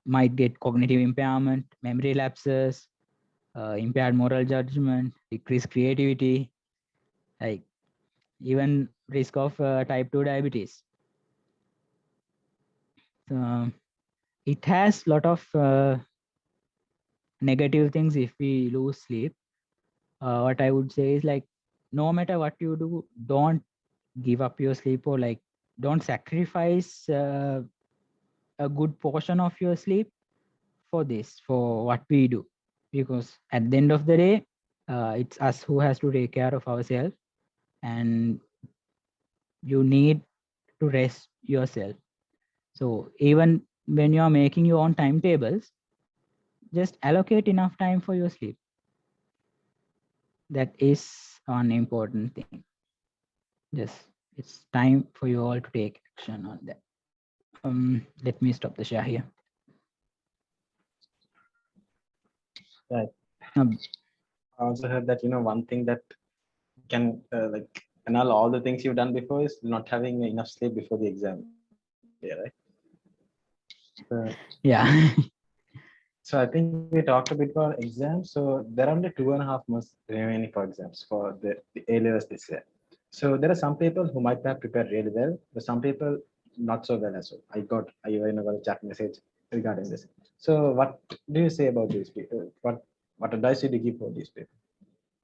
might get cognitive impairment, memory lapses, impaired moral judgment, decreased creativity, like even risk of type 2 diabetes. It has a lot of negative things if we lose sleep. What I would say is, like, no matter what you do, don't give up your sleep, or like don't sacrifice a good portion of your sleep for what we do, because at the end of the day, it's us who has to take care of ourselves, and you need to rest yourself. So even when you are making your own timetables, just allocate enough time for your sleep. That is an important thing. Just, it's time for you all to take action on that. Let me stop the share here. Right. Um, I also heard that, one thing that can like annul all the things you've done before is not having enough sleep before the exam. Yeah, right? yeah. So I think we talked a bit about exams. So there are only 2.5 months remaining for exams for the A levels this year. So there are some people who might have prepared really well, but some people not so well as well. I even got a chat message regarding this. So what do you say about these people? What advice did you give for these people,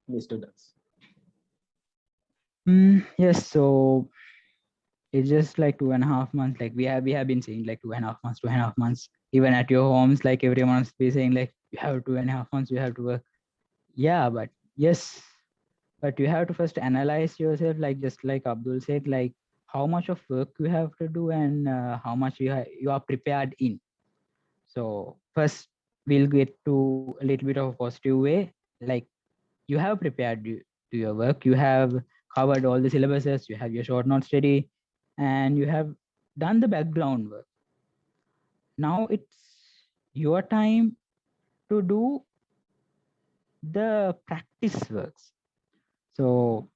these students? Yes, so it's just like 2.5 months. Like we have been saying, like 2.5 months, 2.5 months. Even at your homes, like everyone's be saying, like, you have 2.5 months, you have to work. Yeah, but yes, but you have to first analyze yourself, like just like Abdul said, like how much of work you have to do, and how much you are prepared in. So first we'll get to a little bit of a positive way. Like, you have prepared to your work, you have covered all the syllabuses, you have your short notes ready, and you have done the background work. Now it's your time to do the practice works. So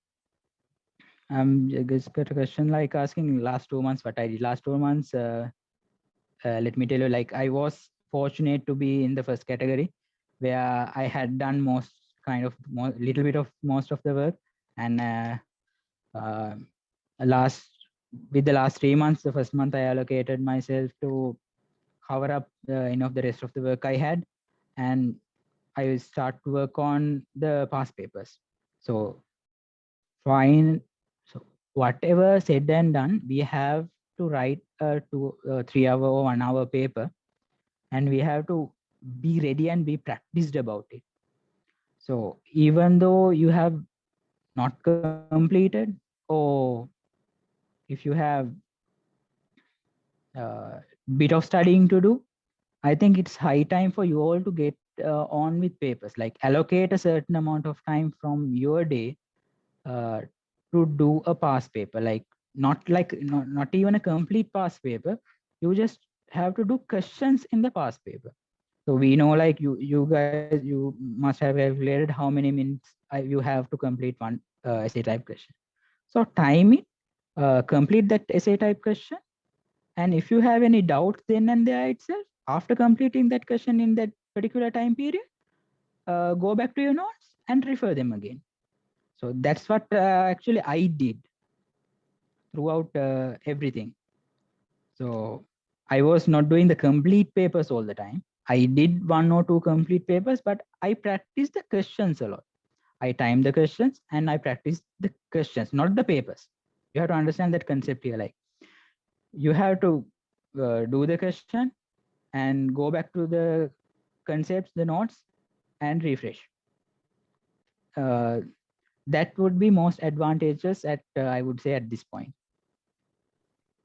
I guess got a question like asking last 2 months what I did. Last 2 months, let me tell you, like I was fortunate to be in the first category where I had done most little bit of most of the work. And uh, last with the last 3 months, the first month I allocated myself to cover up the rest of the work I had, and I will start to work on the past papers. So fine. So whatever said and done, we have to write a 3 hour or 1 hour paper, and we have to be ready and be practiced about it. So even though you have not completed, or if you have bit of studying to do, I think it's high time for you all to get on with papers. Like allocate a certain amount of time from your day uh, to do a past paper. Like not even a complete past paper. You just have to do questions in the past paper. So we know, like you guys, you must have calculated how many minutes you have to complete one essay type question. So time it, complete that essay type question, and if you have any doubts then and there itself, after completing that question in that particular time period, go back to your notes and refer them again. So that's what actually I did throughout everything. So I was not doing the complete papers all the time. I did 1 or 2 complete papers, but I practiced the questions a lot. I timed the questions and I practiced the questions, not the papers. You have to understand that concept here. Like you have to do the question and go back to the concepts, the notes, and refresh. That would be most advantageous at I would say at this point.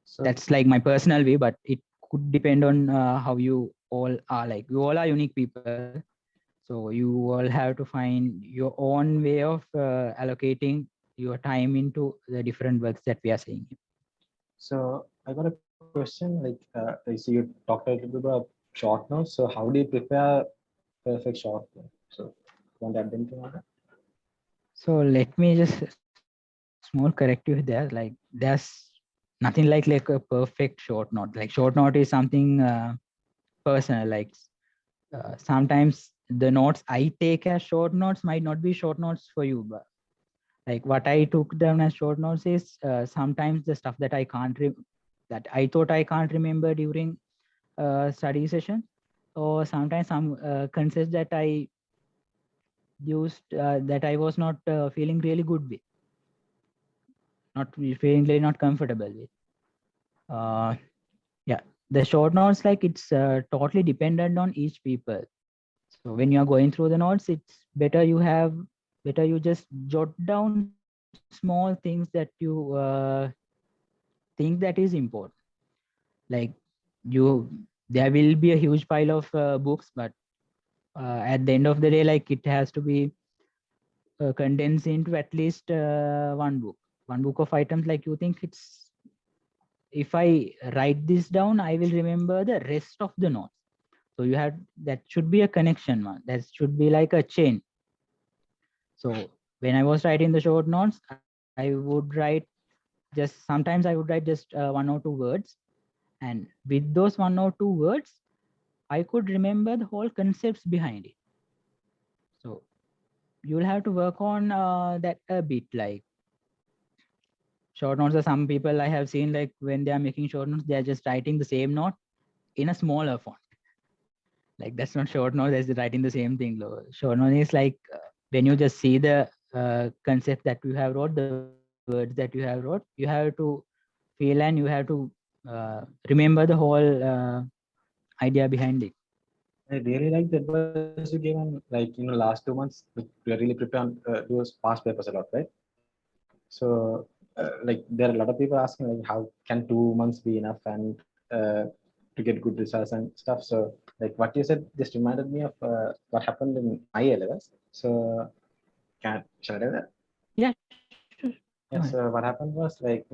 So That's like my personal way, but it could depend on how you all are. Like you all are unique people, so you all have to find your own way of allocating your time into the different works that we are seeing. So I got a question. I see you talked a little bit about short notes. So how do you prepare perfect short notes? So want to add anything on that? So let me just small corrective there. Like there's nothing like a perfect short note. Like short note is something personal. Like sometimes the notes I take as short notes might not be short notes for you, but like what I took down as short notes is sometimes the stuff that that I thought I can't remember during study session, or sometimes some concepts that I used that I was not feeling really good with, not feeling really not comfortable with. Yeah, the short notes, like it's totally dependent on each people. So when you are going through the notes, it's better you just jot down small things that you think that is important. Like there will be a huge pile of books, but at the end of the day, like it has to be condensed into at least one book of items. Like you think it's, if I write this down, I will remember the rest of the notes. So you have, that should be a connection one. That should be like a chain. So when I was writing the short notes, I would write sometimes I would write just 1 or 2 words. And with those 1 or 2 words, I could remember the whole concepts behind it. So you'll have to work on that a bit. Like short notes are, some people I have seen, like when they are making short notes, they are just writing the same note in a smaller font. Like that's not short note, that's writing the same thing. Short note is like when you just see the concept that you have wrote, the words that you have wrote, you have to feel and you have to remember the whole idea behind it. I really like the advice you gave on, last 2 months, we are really preparing those past papers a lot, right? So, there are a lot of people asking, like, how can 2 months be enough and to get good results and stuff. So, like what you said just reminded me of what happened in my A-levels. So, shall I do that? Yeah, sure. Go Yeah. ahead. So what happened was, like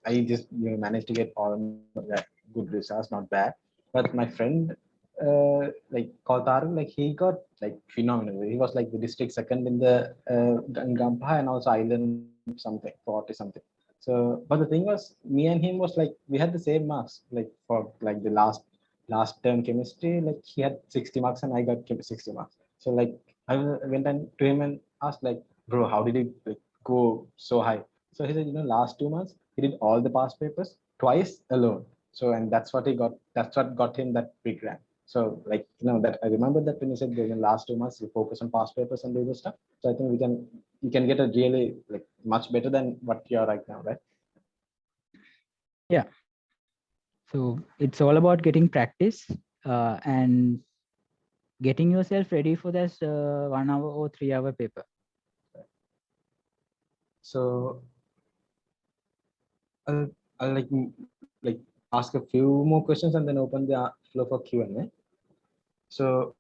I just managed to get all that good results, not bad. But my friend like called Tarun, like he got like phenomenal. He was like the district second in the in Gampha and also island something 40 something. So, but the thing was, me and him was like we had the same marks. Like for like the last term chemistry, like he had 60 marks and I got 60 marks. So like went and to him and asked like, bro, how did he like, go so high? So he said, last 2 months he did all the past papers twice alone. So and that's what he got. That's what got him that big rank. So like that I remember that when you said in the last 2 months you focus on past papers and do this stuff. So I think you can get a really like much better than what you are right now, right? Yeah. So it's all about getting practice and getting yourself ready for this 1 hour or 3 hour paper. So I'll like ask a few more questions and then open the floor for Q&A. So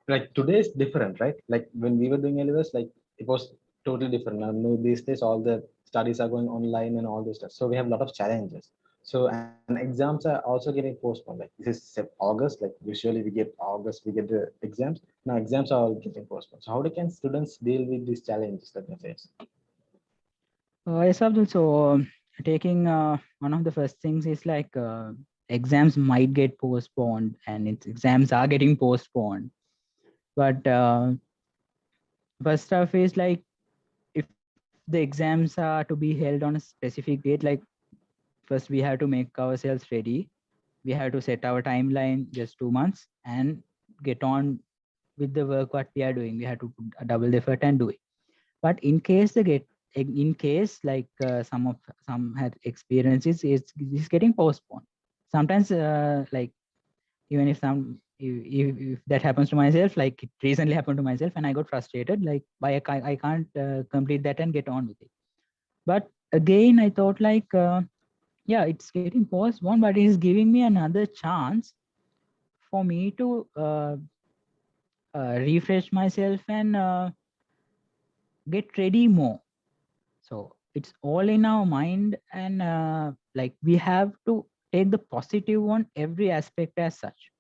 like today is different, right? Like when we were doing A-levels, like it was totally different. Now these days all the studies are going online and all this stuff. So we have a lot of challenges. So and exams are also getting postponed. Like this is August. Like usually we get August, we get the exams. Now exams are all getting postponed. So how can students deal with these challenges that they face? Yes, Abdul. So taking one of the first things is like exams might get postponed and exams are getting postponed. But first stuff is like if the exams are to be held on a specific date, like first we have to make ourselves ready. We have to set our timeline just 2 months and get on with the work what we are doing. We have to put a double effort and do it. But in case like some had experiences, it's getting postponed. Sometimes like even if that happens to myself, like it recently happened to myself and I got frustrated, like why I can't complete that and get on with it. But again I thought like yeah, it's getting postponed, but it is giving me another chance for me to refresh myself and get ready more. So it's all in our mind, and like we have to take the positive on every aspect as such.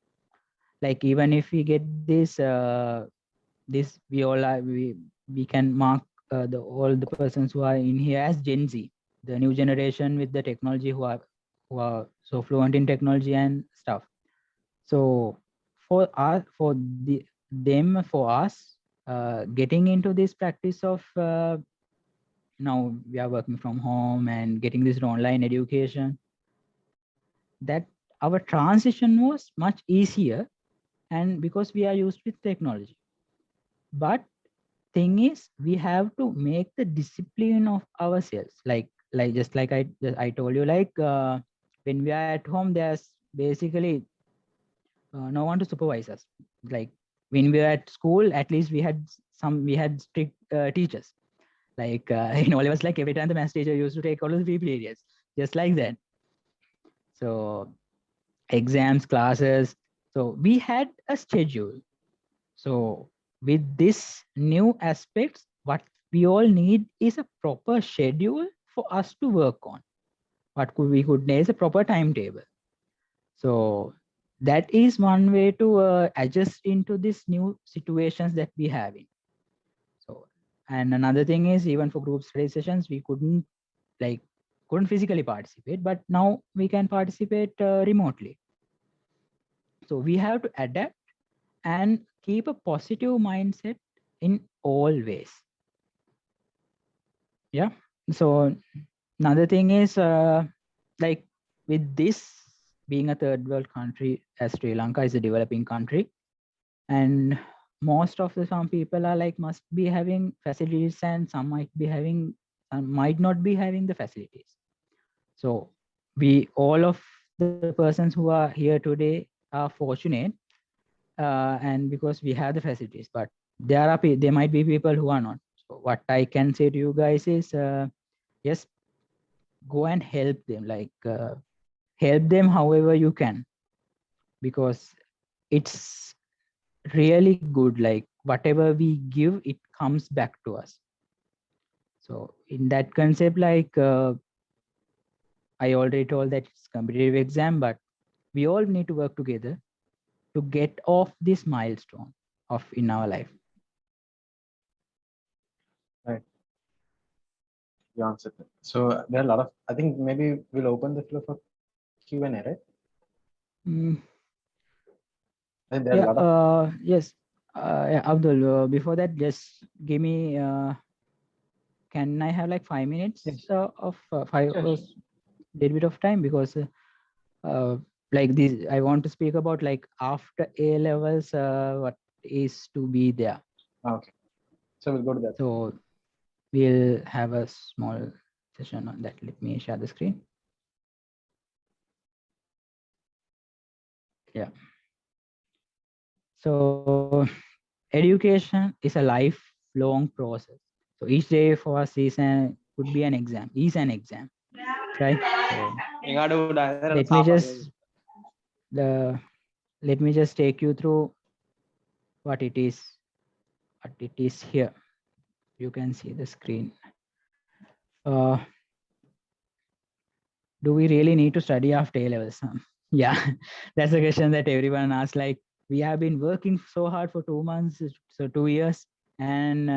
Like even if we get this we all are we can mark the all the persons who are in here as Gen Z, the new generation with the technology who are so fluent in technology and stuff. So for us, for us, getting into this practice of now we are working from home and getting this online education, that our transition was much easier, and because we are used with technology. But thing is, we have to make the discipline of ourselves. Like just like I told you, like when we are at home, there's basically no one to supervise us. Like when we were at school, at least we had strict teachers. Like in all levels, like every time the math teacher used to take all of the free periods, just like that. So exams, classes. So we had a schedule. So with this new aspects, what we all need is a proper schedule for us to work on. What we could name is a proper timetable. So that is one way to adjust into these new situations that we have in. So, and another thing is, even for group study sessions, we couldn't physically participate, but now we can participate remotely. So we have to adapt and keep a positive mindset in all ways. Yeah. So another thing is like with this being a third world country, as Sri Lanka is a developing country, and most of the some people are like must be having facilities, and some might not be having the facilities. So we all of the persons who are here today are fortunate, and because we have the facilities, but there might be people who are not. So what I can say to you guys is just go and help them, like help them however you can, because it's really good. Like whatever we give, it comes back to us. So in that concept, like I already told that it's competitive exam, but we all need to work together. to get off this milestone of in our life. You answered that. So there are a lot of, I think maybe we'll open the floor for Q&A, right? Mm, I think there are a lot of, yes. Yeah, Abdul, before that, just give me, can I have like 5 minutes Yes. of five Sure, or sure. little bit of time, because like this, I want to speak about like after A levels, what is to be there. Okay. So we'll go to that. So we'll have a small session on that. Let me share the screen. Yeah. So education is a lifelong process. So each day for us could be an exam, is an exam, right? So let me just take you through what it is here. You can see the screen. Do we really need to study after A levels? Yeah, that's a question that everyone asks. Like, we have been working so hard for 2 months, so 2 years, and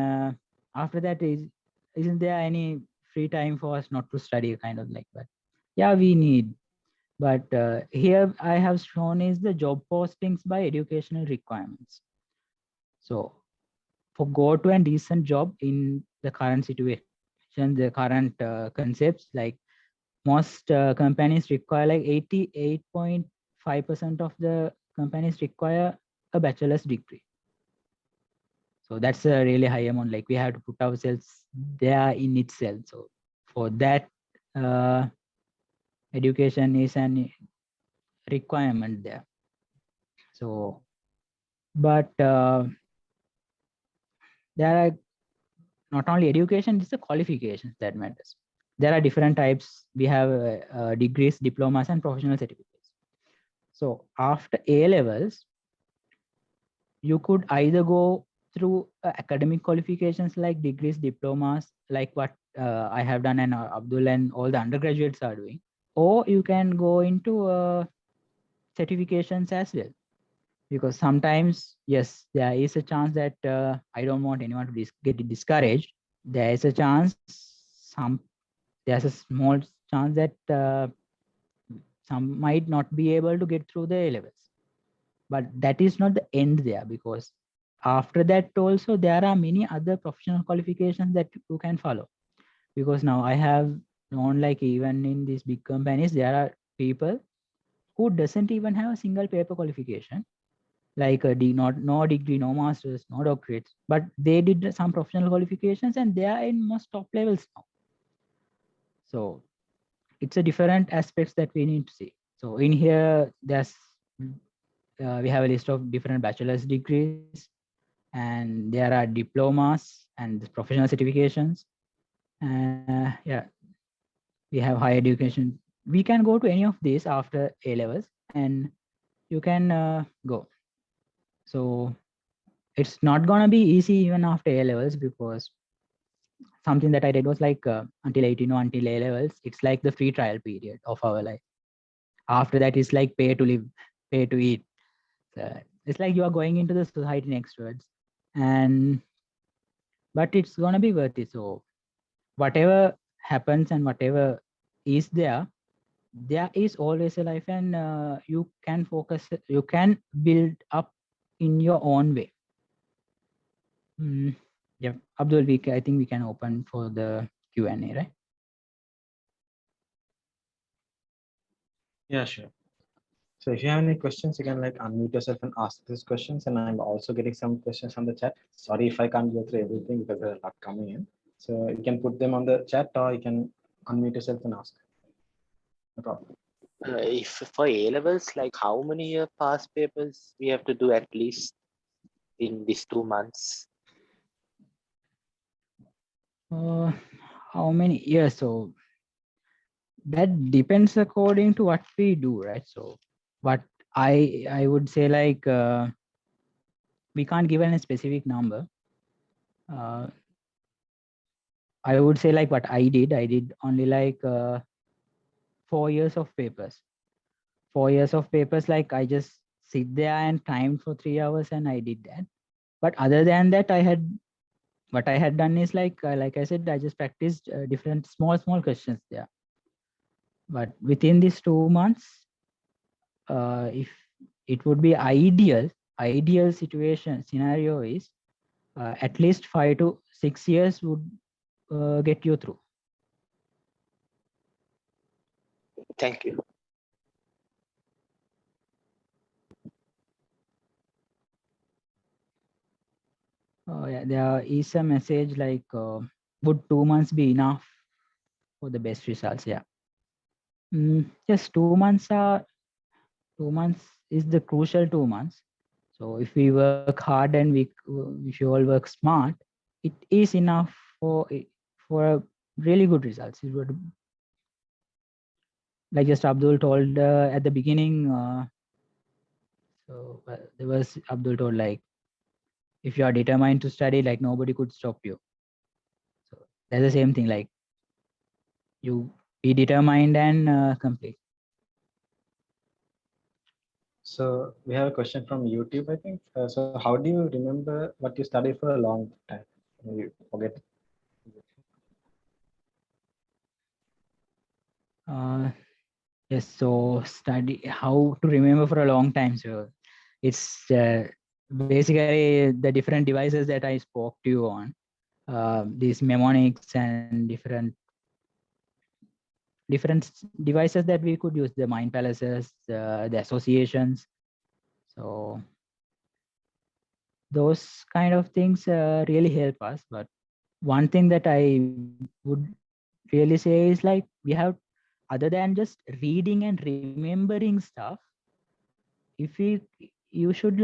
after that, isn't there any free time for us not to study, kind of like that? Yeah, we need. But here I have shown is the job postings by educational requirements. So for go to a decent job in the current situation, the current concepts, like most companies require like 88.5% of the companies require a bachelor's degree. So that's a really high amount. Like, we have to put ourselves there in itself. So for that, education is an requirement there. So, but there are not only education, it's the qualifications that matters. There are different types. We have degrees, diplomas, and professional certificates. So after A levels, you could either go through academic qualifications like degrees, diplomas, like what I have done, and Abdul and all the undergraduates are doing, or you can go into certifications as well. Because sometimes, yes, there is a chance that I don't want anyone to get discouraged. There is a chance, there's a small chance that some might not be able to get through the A levels. But that is not the end there, because after that also there are many other professional qualifications that you can follow. Because now I have known, like, even in these big companies, there are people who doesn't even have a single paper qualification, like no degree, no masters, no doctorates, but they did some professional qualifications and they are in most top levels now. So it's a different aspects that we need to see. So in here, we have a list of different bachelor's degrees, and there are diplomas and professional certifications. Yeah, we have higher education. We can go to any of these after A levels, and you can go. So it's not gonna be easy even after A levels, because something that I did was like until 18 or until A levels, it's like the free trial period of our life. After that, it's like pay to live, pay to eat. So it's like you are going into the society next, and but it's gonna be worth it. So whatever happens and whatever is there is always a life, and you can focus, you can build up in your own way. Yeah, Abdul, I think we can open for the Q&A, right? Yeah, sure. So if you have any questions, you can like unmute yourself and ask these questions. And I'm also getting some questions from the chat. Sorry if I can't go through everything because there are a lot coming in. So you can put them on the chat, or you can unmute yourself and ask. No problem. If for A levels, like how many past papers we have to do at least in these 2 months? How many years? So that depends according to what we do, right? So what I would say, like, we can't give any specific number. I would say, like, what I did only like 4 years of papers. 4 years of papers, like I just sit there and time for 3 hours, and I did that. But other than that, what I had done is like I said, I just practiced different small questions there. But within these 2 months, if it would be ideal situation scenario is at least 5 to 6 years would get you through. Thank you. Yeah, there is a message like, would 2 months be enough for the best results? Yeah. Yes, 2 months is the crucial 2 months. So if we work hard and if you all work smart, it is enough for a really good results. It would, like just Abdul told at the beginning. There was Abdul told like, if you are determined to study, like nobody could stop you. So that's the same thing. Like you be determined and complete. So we have a question from YouTube, I think. So how do you remember what you studied for a long time? You forget. Yes, so study how to remember for a long time. So it's basically the different devices that I spoke to you on. These mnemonics and different devices that we could use, the mind palaces, the associations. So those kind of things really help us. But one thing that I would really say is like, we have, other than just reading and remembering stuff, if we should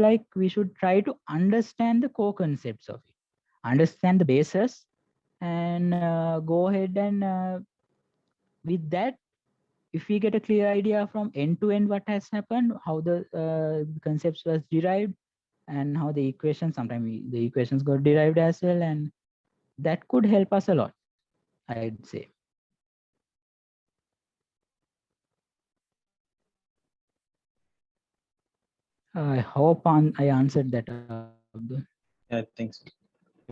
try to understand the core concepts of it, understand the basis, and go ahead and with that, if we get a clear idea from end to end what has happened, how the concepts was derived, and how the equations, sometimes the equations got derived as well, and that could help us a lot, I'd say. I hope I answered that, Abdul. Yeah, I think so.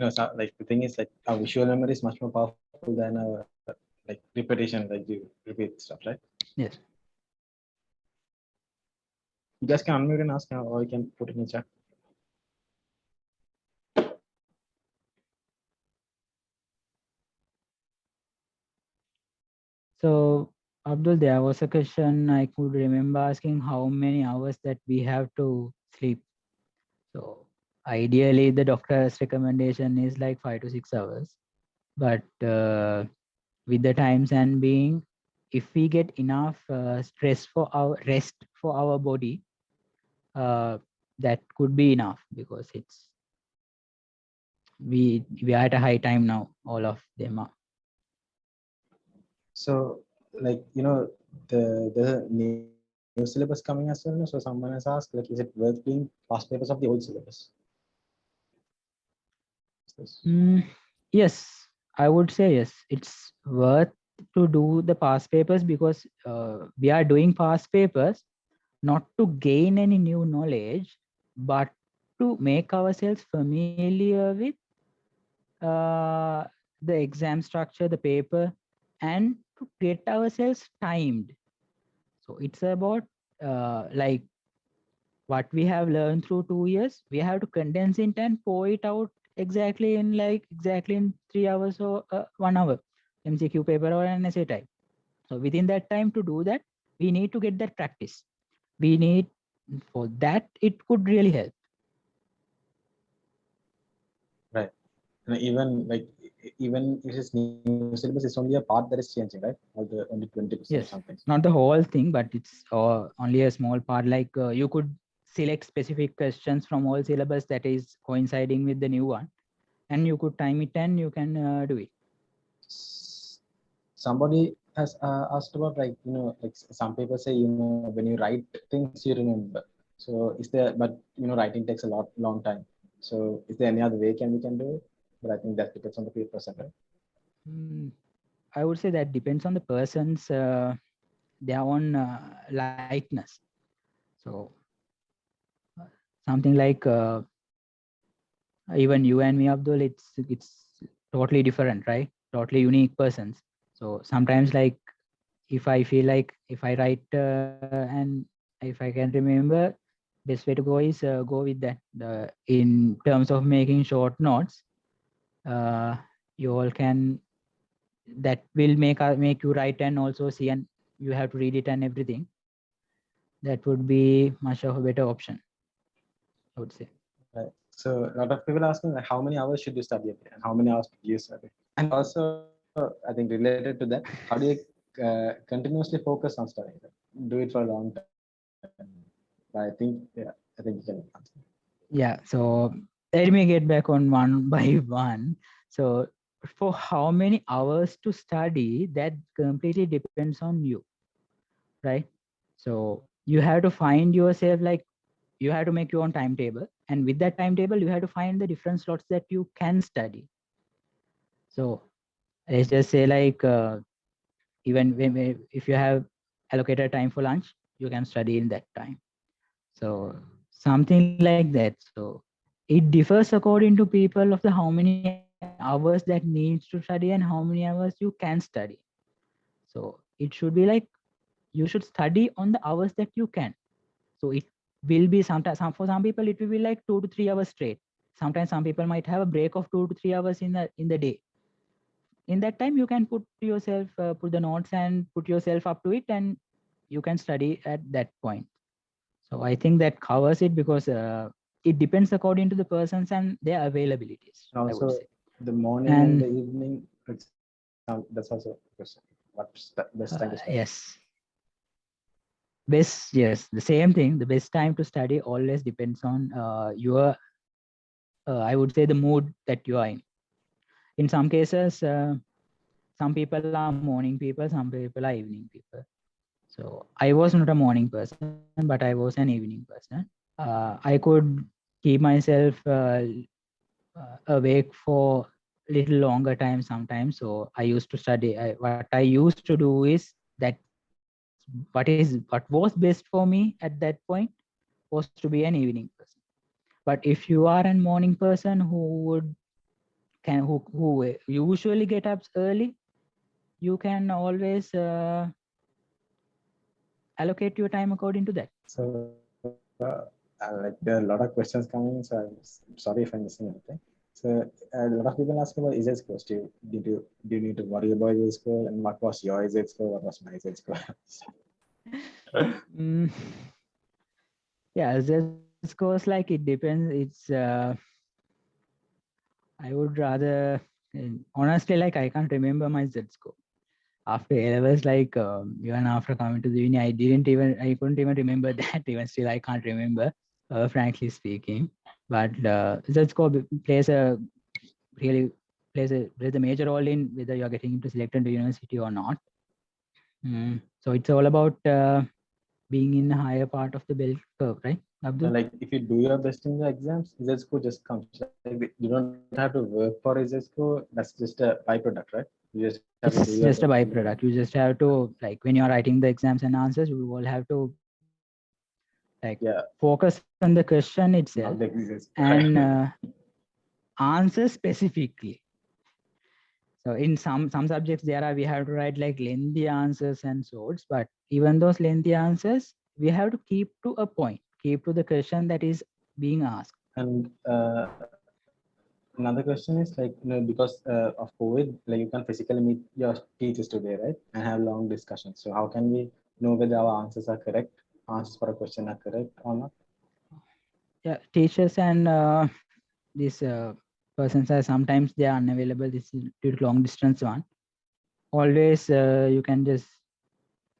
So, like the thing is like our visual memory is much more powerful than our like repetition, like you repeat stuff, right? Yes. You guys can unmute and ask now, or you can put it in the chat. So, Abdul, there was a question I could remember asking, how many hours that we have to sleep. So ideally, the doctor's recommendation is like 5 to 6 hours. But with the times and being, if we get enough stress for our rest for our body, that could be enough, because we are at a high time now. All of them are. So like the new syllabus coming as well. So someone has asked like, is it worth doing past papers of the old syllabus? Yes, I would say yes. It's worth to do the past papers, because we are doing past papers not to gain any new knowledge, but to make ourselves familiar with uh, the exam structure, the paper, and to get ourselves timed. So it's about like what we have learned through 2 years, we have to condense it and pour it out exactly in 3 hours or 1 hour MCQ paper or an essay type. So within that time, to do that, we need to get that practice. We need, for that, it could really help. Right. And even if it's new syllabus, it's only a part that is changing, right? Only 20% Yes, something. not the whole thing, but it's only a small part. Like you could select specific questions from all syllabus that is coinciding with the new one, and you could time it and you can do it. Somebody has asked about like like some people say when you write things you remember. So is there, but writing takes a long time. So is there any other way we can do it? But I think that depends on the person, right? I would say that depends on the person's their own likeness. So something like even you and me, Abdul, it's totally different, right? Totally unique persons. So sometimes, like, if I feel like if I write and if I can remember, best way to go is go with that. In terms of making short notes, you all can, that will make you write and also see, and you have to read it and everything. That would be much of a better option, I would say. Right. So a lot of people ask me like, how many hours should you study a day and how many hours do you study? And also, I think related to that, how do you continuously focus on studying? Do it for a long time. But I think, yeah, I think you can answer. Yeah, so let me get back on one by one. So for how many hours to study, that completely depends on you, right? So you have to find yourself, like, you have to make your own timetable, and with that timetable you have to find the different slots that you can study. So let's just say, like, even if you have allocated time for lunch, you can study in that time. So something like that. So it differs according to people of the how many hours that needs to study and how many hours you can study. So it should be like, you should study on the hours that you can. So it will be sometimes, for some people it will be like 2 to 3 hours straight. Sometimes some people might have a break of 2 to 3 hours in the day. In that time you can put yourself, put the notes and put yourself up to it, and you can study at that point. So I think that covers it, because it depends according to the persons and their availabilities, I would Also, say. the morning and And the evening, that's also a question. What's the best time to study? yes, yes, the same thing. The best time to study always depends on your, I would say, the mood that you are in. In some cases, some people are morning people, some people are evening people. So I was not a morning person, but I was an evening person. I could keep myself awake for little longer time sometimes. So I used to study. What I used to do is that what was best for me at that point was to be an evening person. But if you are a morning person who usually get up early, you can always allocate your time according to that. So, like there are a lot of questions coming, so I'm sorry if I'm missing anything. So, a lot of people ask about EZ scores. Do you need to worry about EZ score? And what was your EZ score? What was my EZ score? Mm, yeah, just scores, like, it depends. It's I would rather, honestly, like, I can't remember my Z score after A levels. Like, even after coming to the uni, I couldn't even remember that. Even still, I can't remember, frankly speaking. But Z score really plays a major role in whether you're getting into selected to university or not. So it's all about being in a higher part of the bell curve, right, Abdul? Like if you do your best in the exams, EZ score just comes. Like you don't have to work for EZ score. That's just a byproduct, right? You just have to do your It's best. just a byproduct. You just have to, like, when you're writing the exams and answers, you will have to, like, Yeah, focus on the question itself not the EZ score. and answer specifically. So in some subjects we have to write like lengthy answers and sorts, but even those lengthy answers, we have to keep to a point, keep to the question that is being asked. And another question is like, because of COVID, like you can physically meet your teachers today, right? And have long discussions. So how can we know whether our answers are correct, answers for a question are correct or not? Yeah, teachers and these persons are sometimes they are unavailable. This is due to long distance one. Always you can just,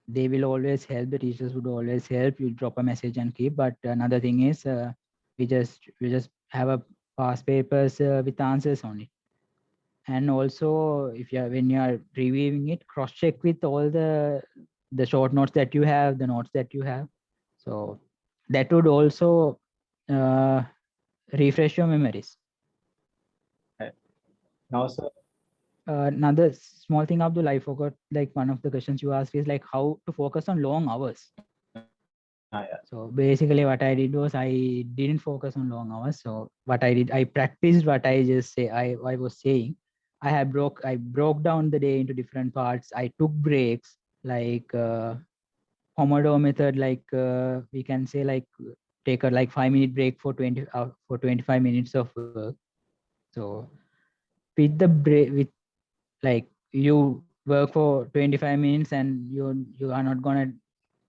they will always help. The teachers would always help. You drop a message and keep. But another thing is we just have a past papers with answers on it. And also, if you are, when you are reviewing it, cross check with all the short notes that you have, the notes that you have. So that would also uh, refresh your memories. Right. Now, so Another small thing, Abdul, I forgot, like, one of the questions you asked is like how to focus on long hours. Yeah. So basically what I did was I didn't focus on long hours. So what I did, I practiced what I just say I was saying. I broke down the day into different parts. I took breaks like Pomodoro method, like we can say like take a like 5-minute break for 25 minutes of work. So with the break, with like you work for 25 minutes and you are not gonna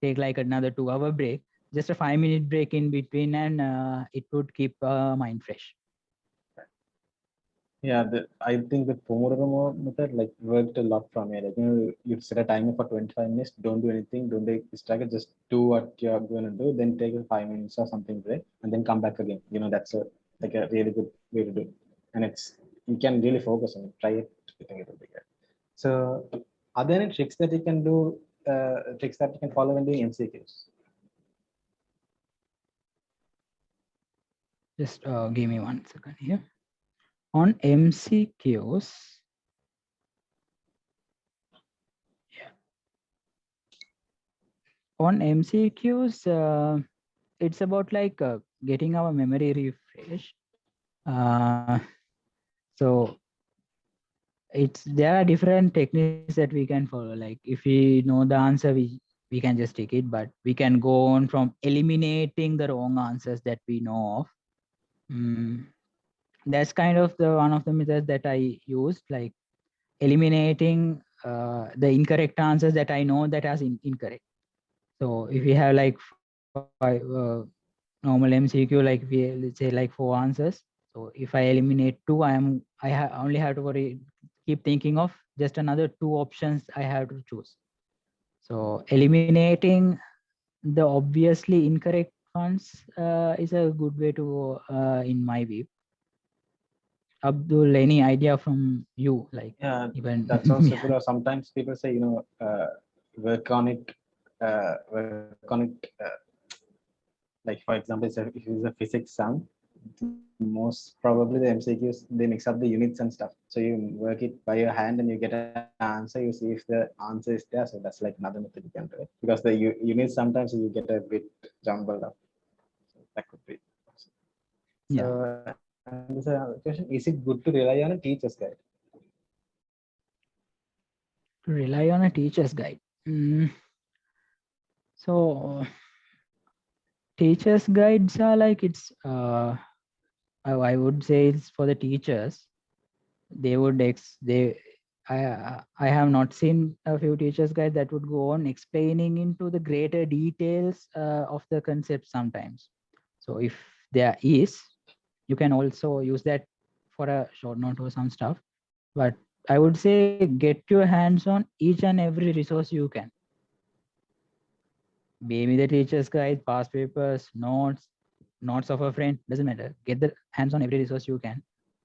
take like another 2-hour break, just a 5-minute break in between, and it would keep mind fresh. Yeah, I think the Pomodoro method like worked a lot for me. Like, you set a timer for 25 minutes, don't do anything, don't get distracted, just do what you're going to do, then take a 5 minutes or something break, and then come back again. That's a really good way to do it. And you can really focus on it. Try it. I think it will be good. So, are there any tricks that you can do, tricks that you can follow when doing MCQs? Just give me 1 second here. On MCQs, on MCQs, it's about like getting our memory refreshed. So there are different techniques that we can follow. Like if we know the answer, we can just take it, but we can go on from eliminating the wrong answers that we know of. That's kind of the one of the methods that I used, like eliminating the incorrect answers that I know that as incorrect. So if we have like 5 normal MCQ, like let's say like 4 answers. So if I eliminate 2, only have to keep thinking of just another 2 options I have to choose. So eliminating the obviously incorrect ones is a good way to in my view. Abdul, any idea from you? Like, Yeah, even that's also yeah. good. Or sometimes people say, work on it, work on it. Like for example, if it's a physics sum, most probably the MCQs they mix up the units and stuff. So you work it by your hand and you get an answer. You see if the answer is there. So that's like another method you can do it because the units sometimes you get a bit jumbled up. So that could be. Yeah. So and this question: is it good to rely on a teacher's guide? To rely on a teacher's guide. So teachers guides are like it's I would say it's for the teachers. They would I have not seen a few teachers guide that would go on explaining into the greater details of the concept sometimes. So if there is, you can also use that for a short note or some stuff. But I would say get your hands on each and every resource you can. Maybe the teacher's guide, past papers, notes of a friend, doesn't matter. Get the hands on every resource you can,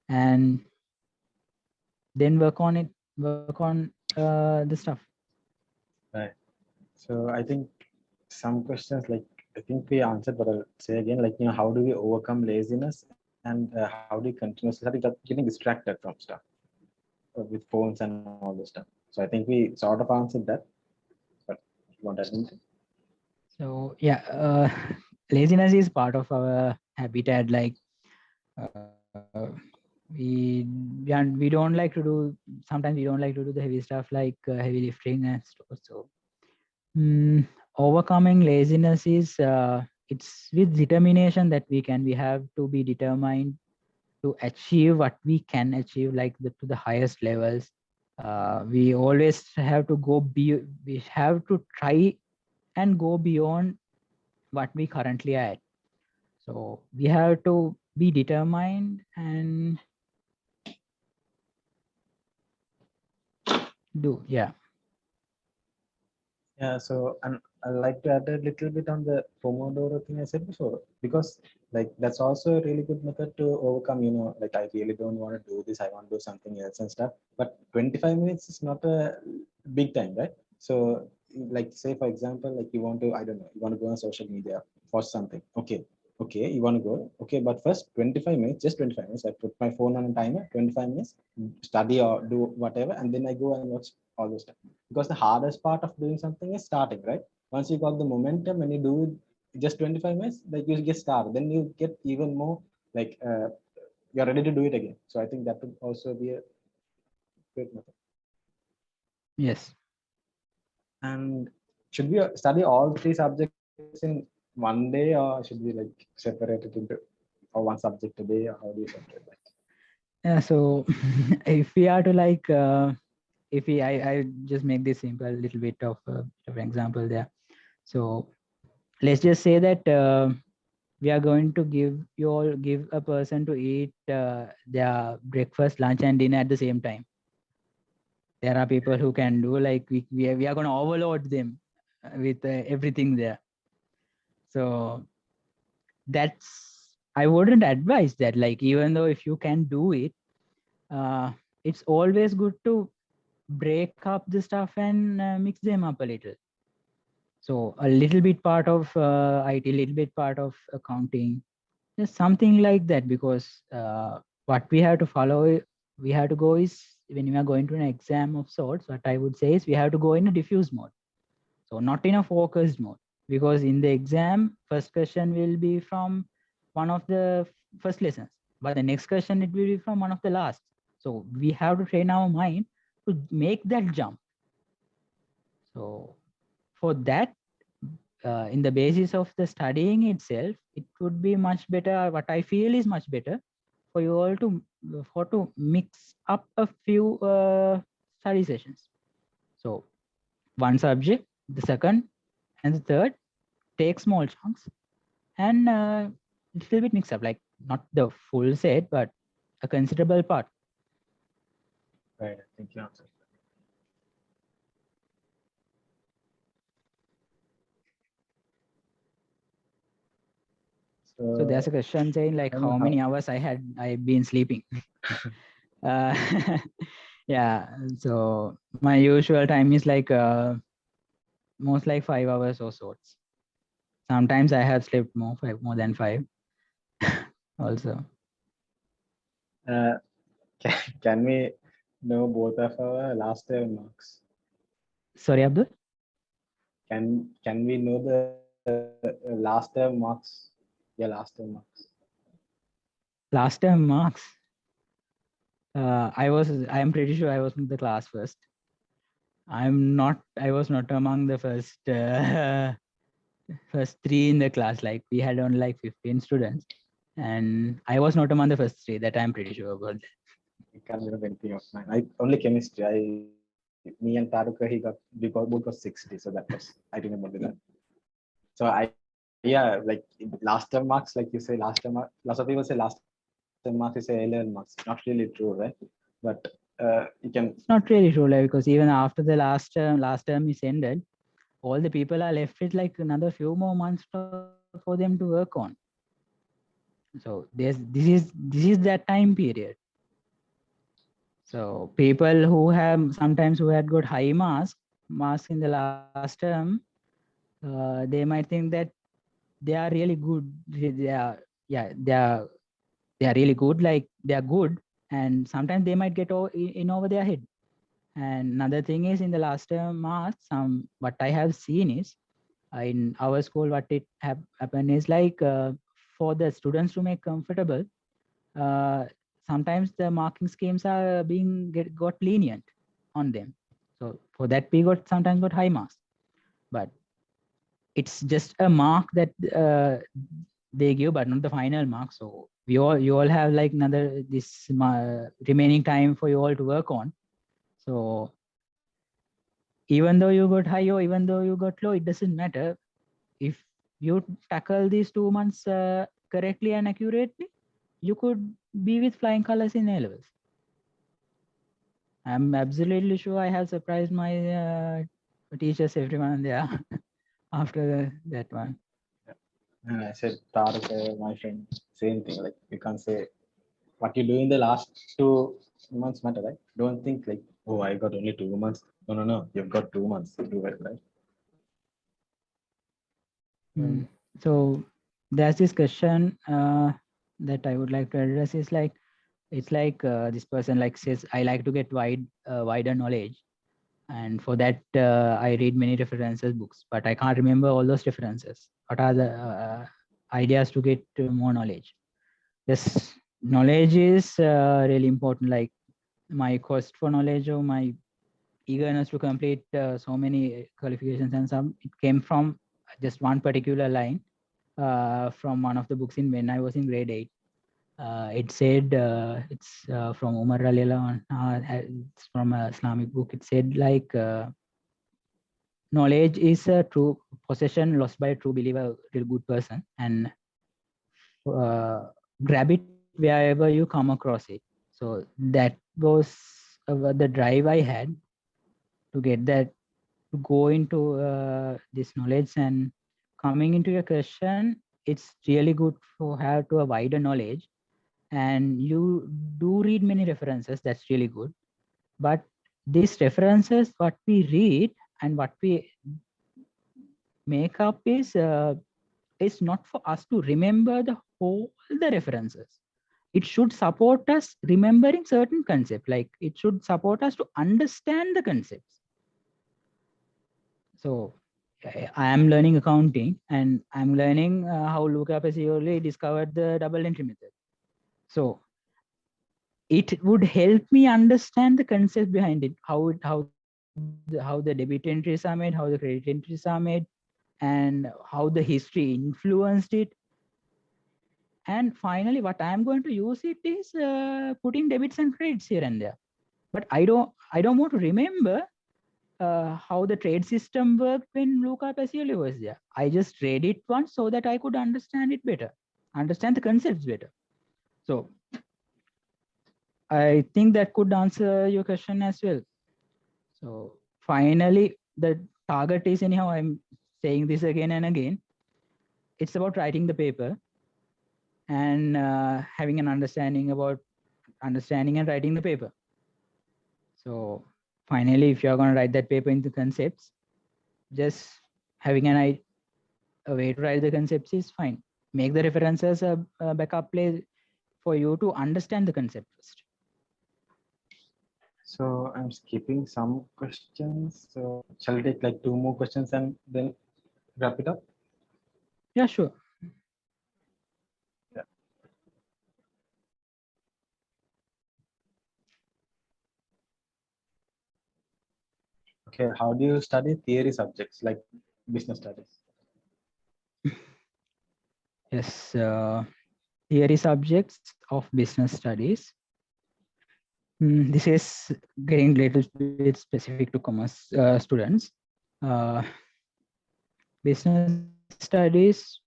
and then work on it. Work on the stuff. Right. So I think some questions like I think we answered, but I'll say again, like how do we overcome laziness and how do you continuously start getting distracted from stuff with phones and all this stuff. So I think we sort of answered that, but you want to add anything? So yeah, laziness is part of our habitat. Like uh, we don't like to do. Sometimes we don't like to do the heavy stuff like heavy lifting and stuff. So overcoming laziness is it's with determination that we can. We have to be determined to achieve what we can achieve, like to the highest levels. We always have to we have to try and go beyond what we currently are at. So we have to be determined and do, yeah. Yeah, so and I'd like to add a little bit on the Pomodoro thing I said before, because like that's also a really good method to overcome, like I really don't want to do this, I want to do something else and stuff. But 25 minutes is not a big time, right? So like say for example, like you want to, I don't know, you want to go on social media for something. Okay, you want to go. Okay, but first 25 minutes, just 25 minutes. I put my phone on a timer, 25 minutes, study or do whatever, and then I go and watch all those stuff. Because the hardest part of doing something is starting, right? Once you got the momentum and you do it, just 25 minutes, like you get started, then you get even more like you're ready to do it again. So I think that would also be a great method. Yes. And should we study all 3 subjects in one day, or should we like separate it into or one subject a day, or how do you separate that? Yeah, so if we are to like if we I just make this simple little bit of an example there. So let's just say that we are going to give a person to eat their breakfast, lunch and dinner at the same time. There are people who can do like we are going to overload them with everything there. So that's, I wouldn't advise that, like even though if you can do it, it's always good to break up the stuff and mix them up a little. So a little bit part of IT, little bit part of accounting, just something like that, because what we have to follow, we have to go is, when we are going to an exam of sorts, what I would say is we have to go in a diffuse mode. So not in a focused mode, because in the exam, first question will be from one of the first lessons, but the next question it will be from one of the last. So we have to train our mind to make that jump. So for that, in the basis of the studying itself, it would be much better. What I feel is much better for you all to mix up a few study sessions. So one subject, the second and the third, take small chunks and a little bit mix up, like not the full set, but a considerable part. Right, I think you answered. So there's a question saying like I don't know how many hours I've been sleeping. uh, yeah, so my usual time is like most like 5 hours or sorts. Sometimes I have slept more than 5 also. Can we know both of our last term marks? Sorry, Abdul. Can we know the last term marks? Yeah, last term marks. Last term marks. I am pretty sure I was in the class first. I was not among the first first 3 in the class. Like we had only like 15 students, and I was not among the first 3. That I'm pretty sure about that. I can't remember anything of mine. Only chemistry. Me and Taruka, we both got 60, so that was, I remember that. So yeah, like last term marks, like you say, last term mark. Lots of people say last term marks is A-level marks. Not really true, right? But you can. It's not really true, like, because even after the last term is ended, all the people are left with like another few more months for them to work on. So this is that time period. So people who had got high marks in the last term, they might think that they are really good. They are really good. Like they are good, and sometimes they might get in over their head. And another thing is, in the last term marks, what I have seen is in our school, what it happened is like for the students to make comfortable. Sometimes the marking schemes are got lenient on them. So for that we sometimes got high marks, but it's just a mark that they give, but not the final mark. So you all have like another remaining time for you all to work on. So even though you got high or even though you got low, it doesn't matter. If you tackle these 2 months correctly and accurately, you could be with flying colors in A levels. I'm absolutely sure I have surprised my teachers, everyone there after that one. And I said, Taruka, my friend, same thing. Like you can't say what you do in the last 2 months matter, right? Don't think like, oh, I got only 2 months. No. You've got 2 months to do it, right? So there's this question that I would like to address is like, it's like this person like says, I like to get wider knowledge. And for that, I read many references books, but I can't remember all those references. What are the ideas to get more knowledge? Yes, knowledge is really important. Like my quest for knowledge or my eagerness to complete so many qualifications and some, it came from just one particular line from one of the books in when I was in grade 8. It said, it's from Umar Raliallah, it's from a Islamic book. It said like, knowledge is a true possession lost by a true believer, real good person, and grab it wherever you come across it. So that was the drive I had to get that, to go into this knowledge. And coming into your question, it's really good to have to a wider knowledge, and you do read many references. That's really good, but these references, what we read and what we make up is not for us to remember the whole the references. It should support us remembering certain concept, like it should support us to understand the concepts. So I am learning accounting, and I'm learning how Luca Pacioli discovered the double entry method. So it would help me understand the concept behind it, how the debit entries are made, how the credit entries are made, and how the history influenced it. And finally, what I'm going to use it is putting debits and credits here and there. But I don't want to remember how the trade system worked when Luca Pacioli was there. I just read it once so that I could understand it better, understand the concepts better. So I think that could answer your question as well. So finally, the target is, anyhow, I'm saying this again and again, it's about writing the paper and having an understanding about understanding and writing the paper. So finally, if you're going to write that paper into concepts, just having a way to write the concepts is fine. Make the references a backup place for you to understand the concept first. So I'm skipping some questions. So shall I take like 2 more questions and then wrap it up? Yeah, sure. Okay, how do you study theory subjects like business studies? Yes, theory subjects of business studies. This is getting little bit specific to commerce students. Business studies,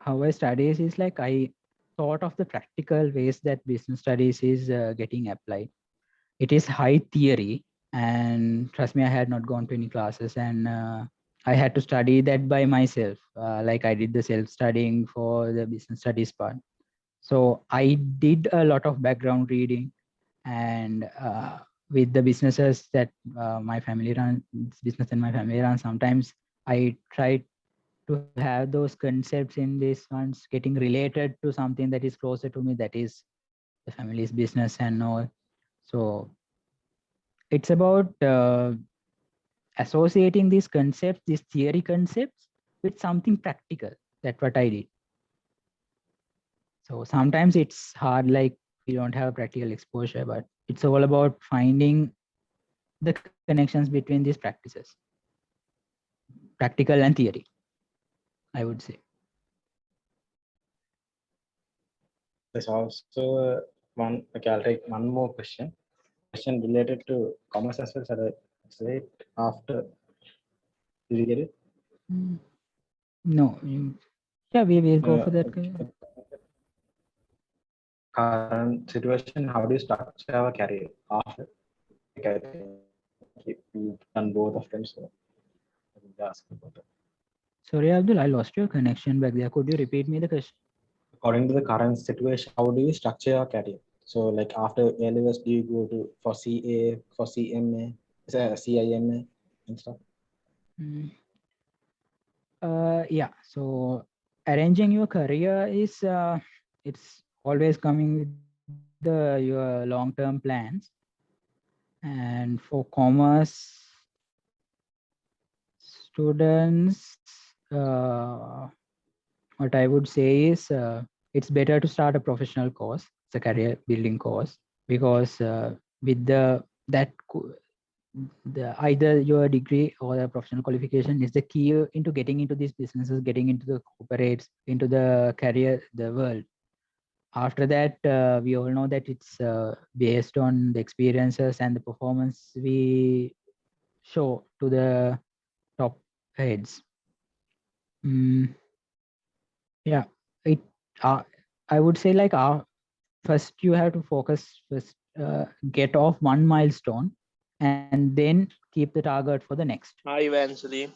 how I studies is like I thought of the practical ways that business studies is getting applied. It is high theory, and trust me, I had not gone to any classes, and I had to study that by myself. Like I did the self-studying for the business studies part. So I did a lot of background reading, and with the businesses that my family runs, business and my family runs, sometimes I try to have those concepts in these ones getting related to something that is closer to me, that is the family's business and all. So it's about associating these concepts, these theory concepts, with something practical. That's what I did. So sometimes it's hard, like we don't have practical exposure, but it's all about finding the connections between these practices, practical and theory, I would say. There's also one, okay, I'll take one more question. Question related to commerce as well. Shall I say it after? Did you get it? No, yeah, we will go for that. Current situation, how do you structure our career after? Like I think you've done both of them, so I will ask about that. Sorry, Abdul, I lost your connection back there. Could you repeat me the question? According to the current situation, how do you structure your career? So like after A-levels, do you go to for CA, for CMA, CIMA and stuff? Yeah, so arranging your career is it's always coming with your long-term plans. And for commerce, students, what I would say is it's better to start a professional course, it's a career building course, because with the either your degree or a professional qualification is the key into getting into these businesses, getting into the corporates, into the career, the world. After that, we all know that it's based on the experiences and the performance we show to the top heads. Yeah, it. I would say like first you have to focus first, get off one milestone, and then keep the target for the next. Hi, Evangeline.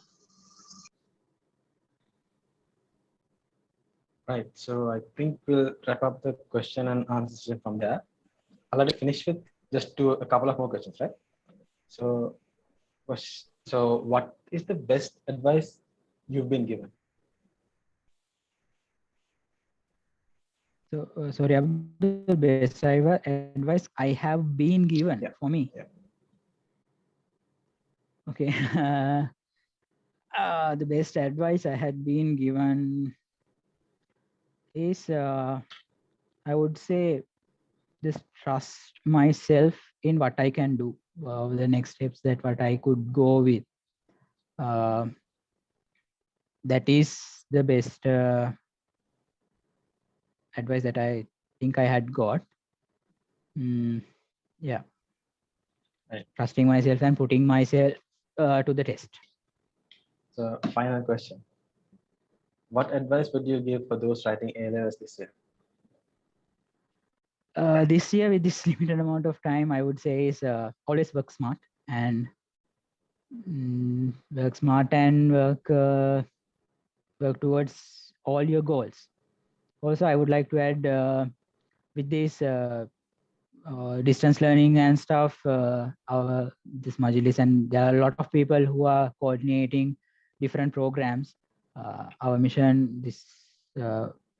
Right. So I think we'll wrap up the question and answer session from there. I'll let you finish with just a couple of more questions, right? So, what is the best advice you've been given? So sorry, the best advice I have been given for me. Yeah. Okay. The best advice I had been given is, I would say, just trust myself in what I can do. The next steps that what I could go with. That is the best advice that I think I had got. Yeah. Right. Trusting myself and putting myself to the test. So, final question. What advice would you give for those writing A-levels this year? This year, with this limited amount of time, I would say is always work smart and work towards all your goals. Also, I would like to add with this distance learning and stuff, this Majlis, and there are a lot of people who are coordinating different programs. Our mission, this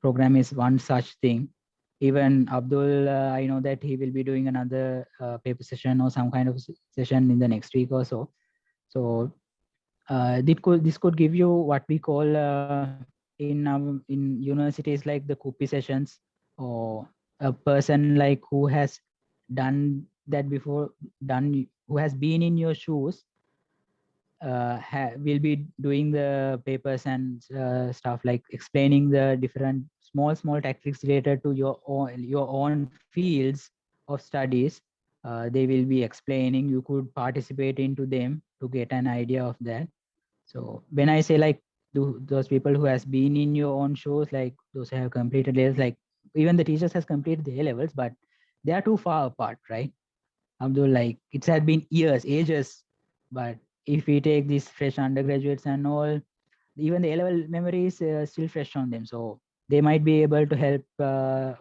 program is one such thing. Even Abdul, I know that he will be doing another paper session or some kind of session in the next week or so. So this could give you what we call in universities like the Kupi sessions, or a person like who has done that before, who has been in your shoes, will be doing the papers and stuff, like explaining the different small tactics related to your own fields of studies. They will be explaining. You could participate into them to get an idea of that. So when I say like those people who has been in your own shows, like those who have completed levels, like even the teachers has completed the A levels, but they are too far apart, right? Abdul, like it's had been years, ages, but if we take these fresh undergraduates and all, even the A level memory is still fresh on them, so they might be able to help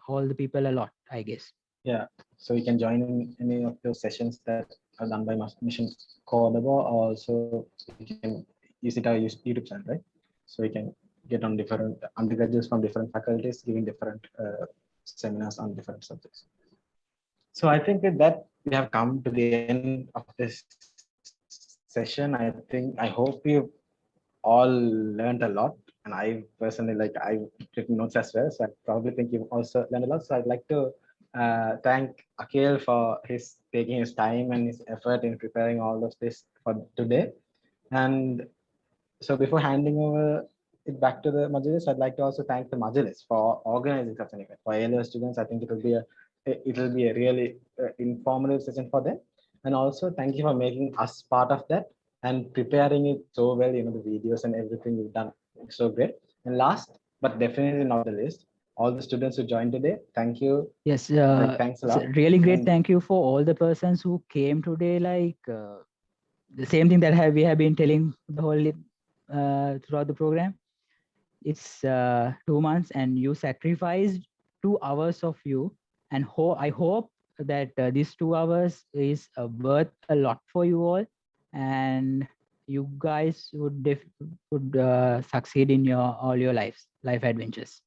all the people a lot, I guess. Yeah, so you can join in any of those sessions that are done by Mission Cordoba. Also, you can use it our YouTube channel, right? So you can get on different undergraduates from different faculties giving different seminars on different subjects. So I think with that, we have come to the end of this session. I hope you all learned a lot, and I personally, like, I took notes as well. So I probably think you've also learned a lot. So I'd like to thank Akhil for his taking his time and his effort in preparing all of this for today. And so before handing over it back to the Majlis, I'd like to also thank the Majlis for organizing such an event. For ALO students, I think it will be a really informative session for them. And also thank you for making us part of that and preparing it so well. You know, the videos and everything you've done so great. And last but definitely not the least, all the students who joined today, thank you. Yes, Thanks a lot. Really great. And thank you for all the persons who came today. Like the same thing that we have been telling the whole throughout the program. It's 2 months, and you sacrificed 2 hours of you, and I hope that these 2 hours is worth a lot for you all, and you guys would succeed in all your life adventures.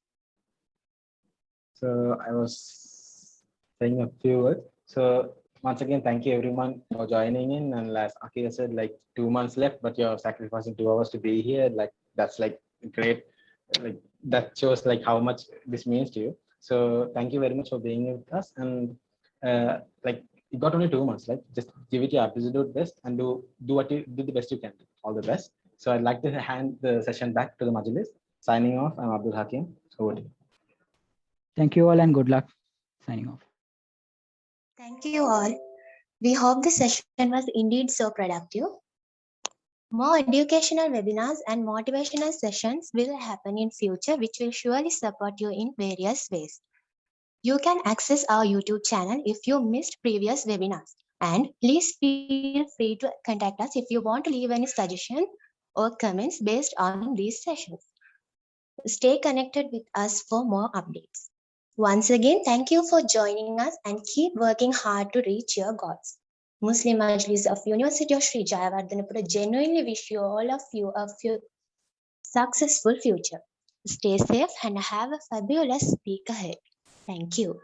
so I was saying a few words. So once again, thank you everyone for joining in. And as Akira said, like 2 months left, but you're sacrificing 2 hours to be here. Like that's like great. Like that shows like how much this means to you. So thank you very much for being with us. And like you got only 2 months. Like just give it your absolute best and do what you do the best you can. All the best. So I'd like to hand the session back to the Majlis. Signing off. I'm Abdul Hakim. Over to you. Thank you all and good luck. Signing off. Thank you all. We hope the session was indeed so productive. More educational webinars and motivational sessions will happen in future, which will surely support you in various ways. You can access our YouTube channel if you missed previous webinars. And please feel free to contact us if you want to leave any suggestion or comments based on these sessions. Stay connected with us for more updates. Once again, thank you for joining us and keep working hard to reach your goals. Muslim Majlis of University of Sri Jayawardhanapura genuinely wish you all of you a successful future. Stay safe and have a fabulous week ahead. Thank you.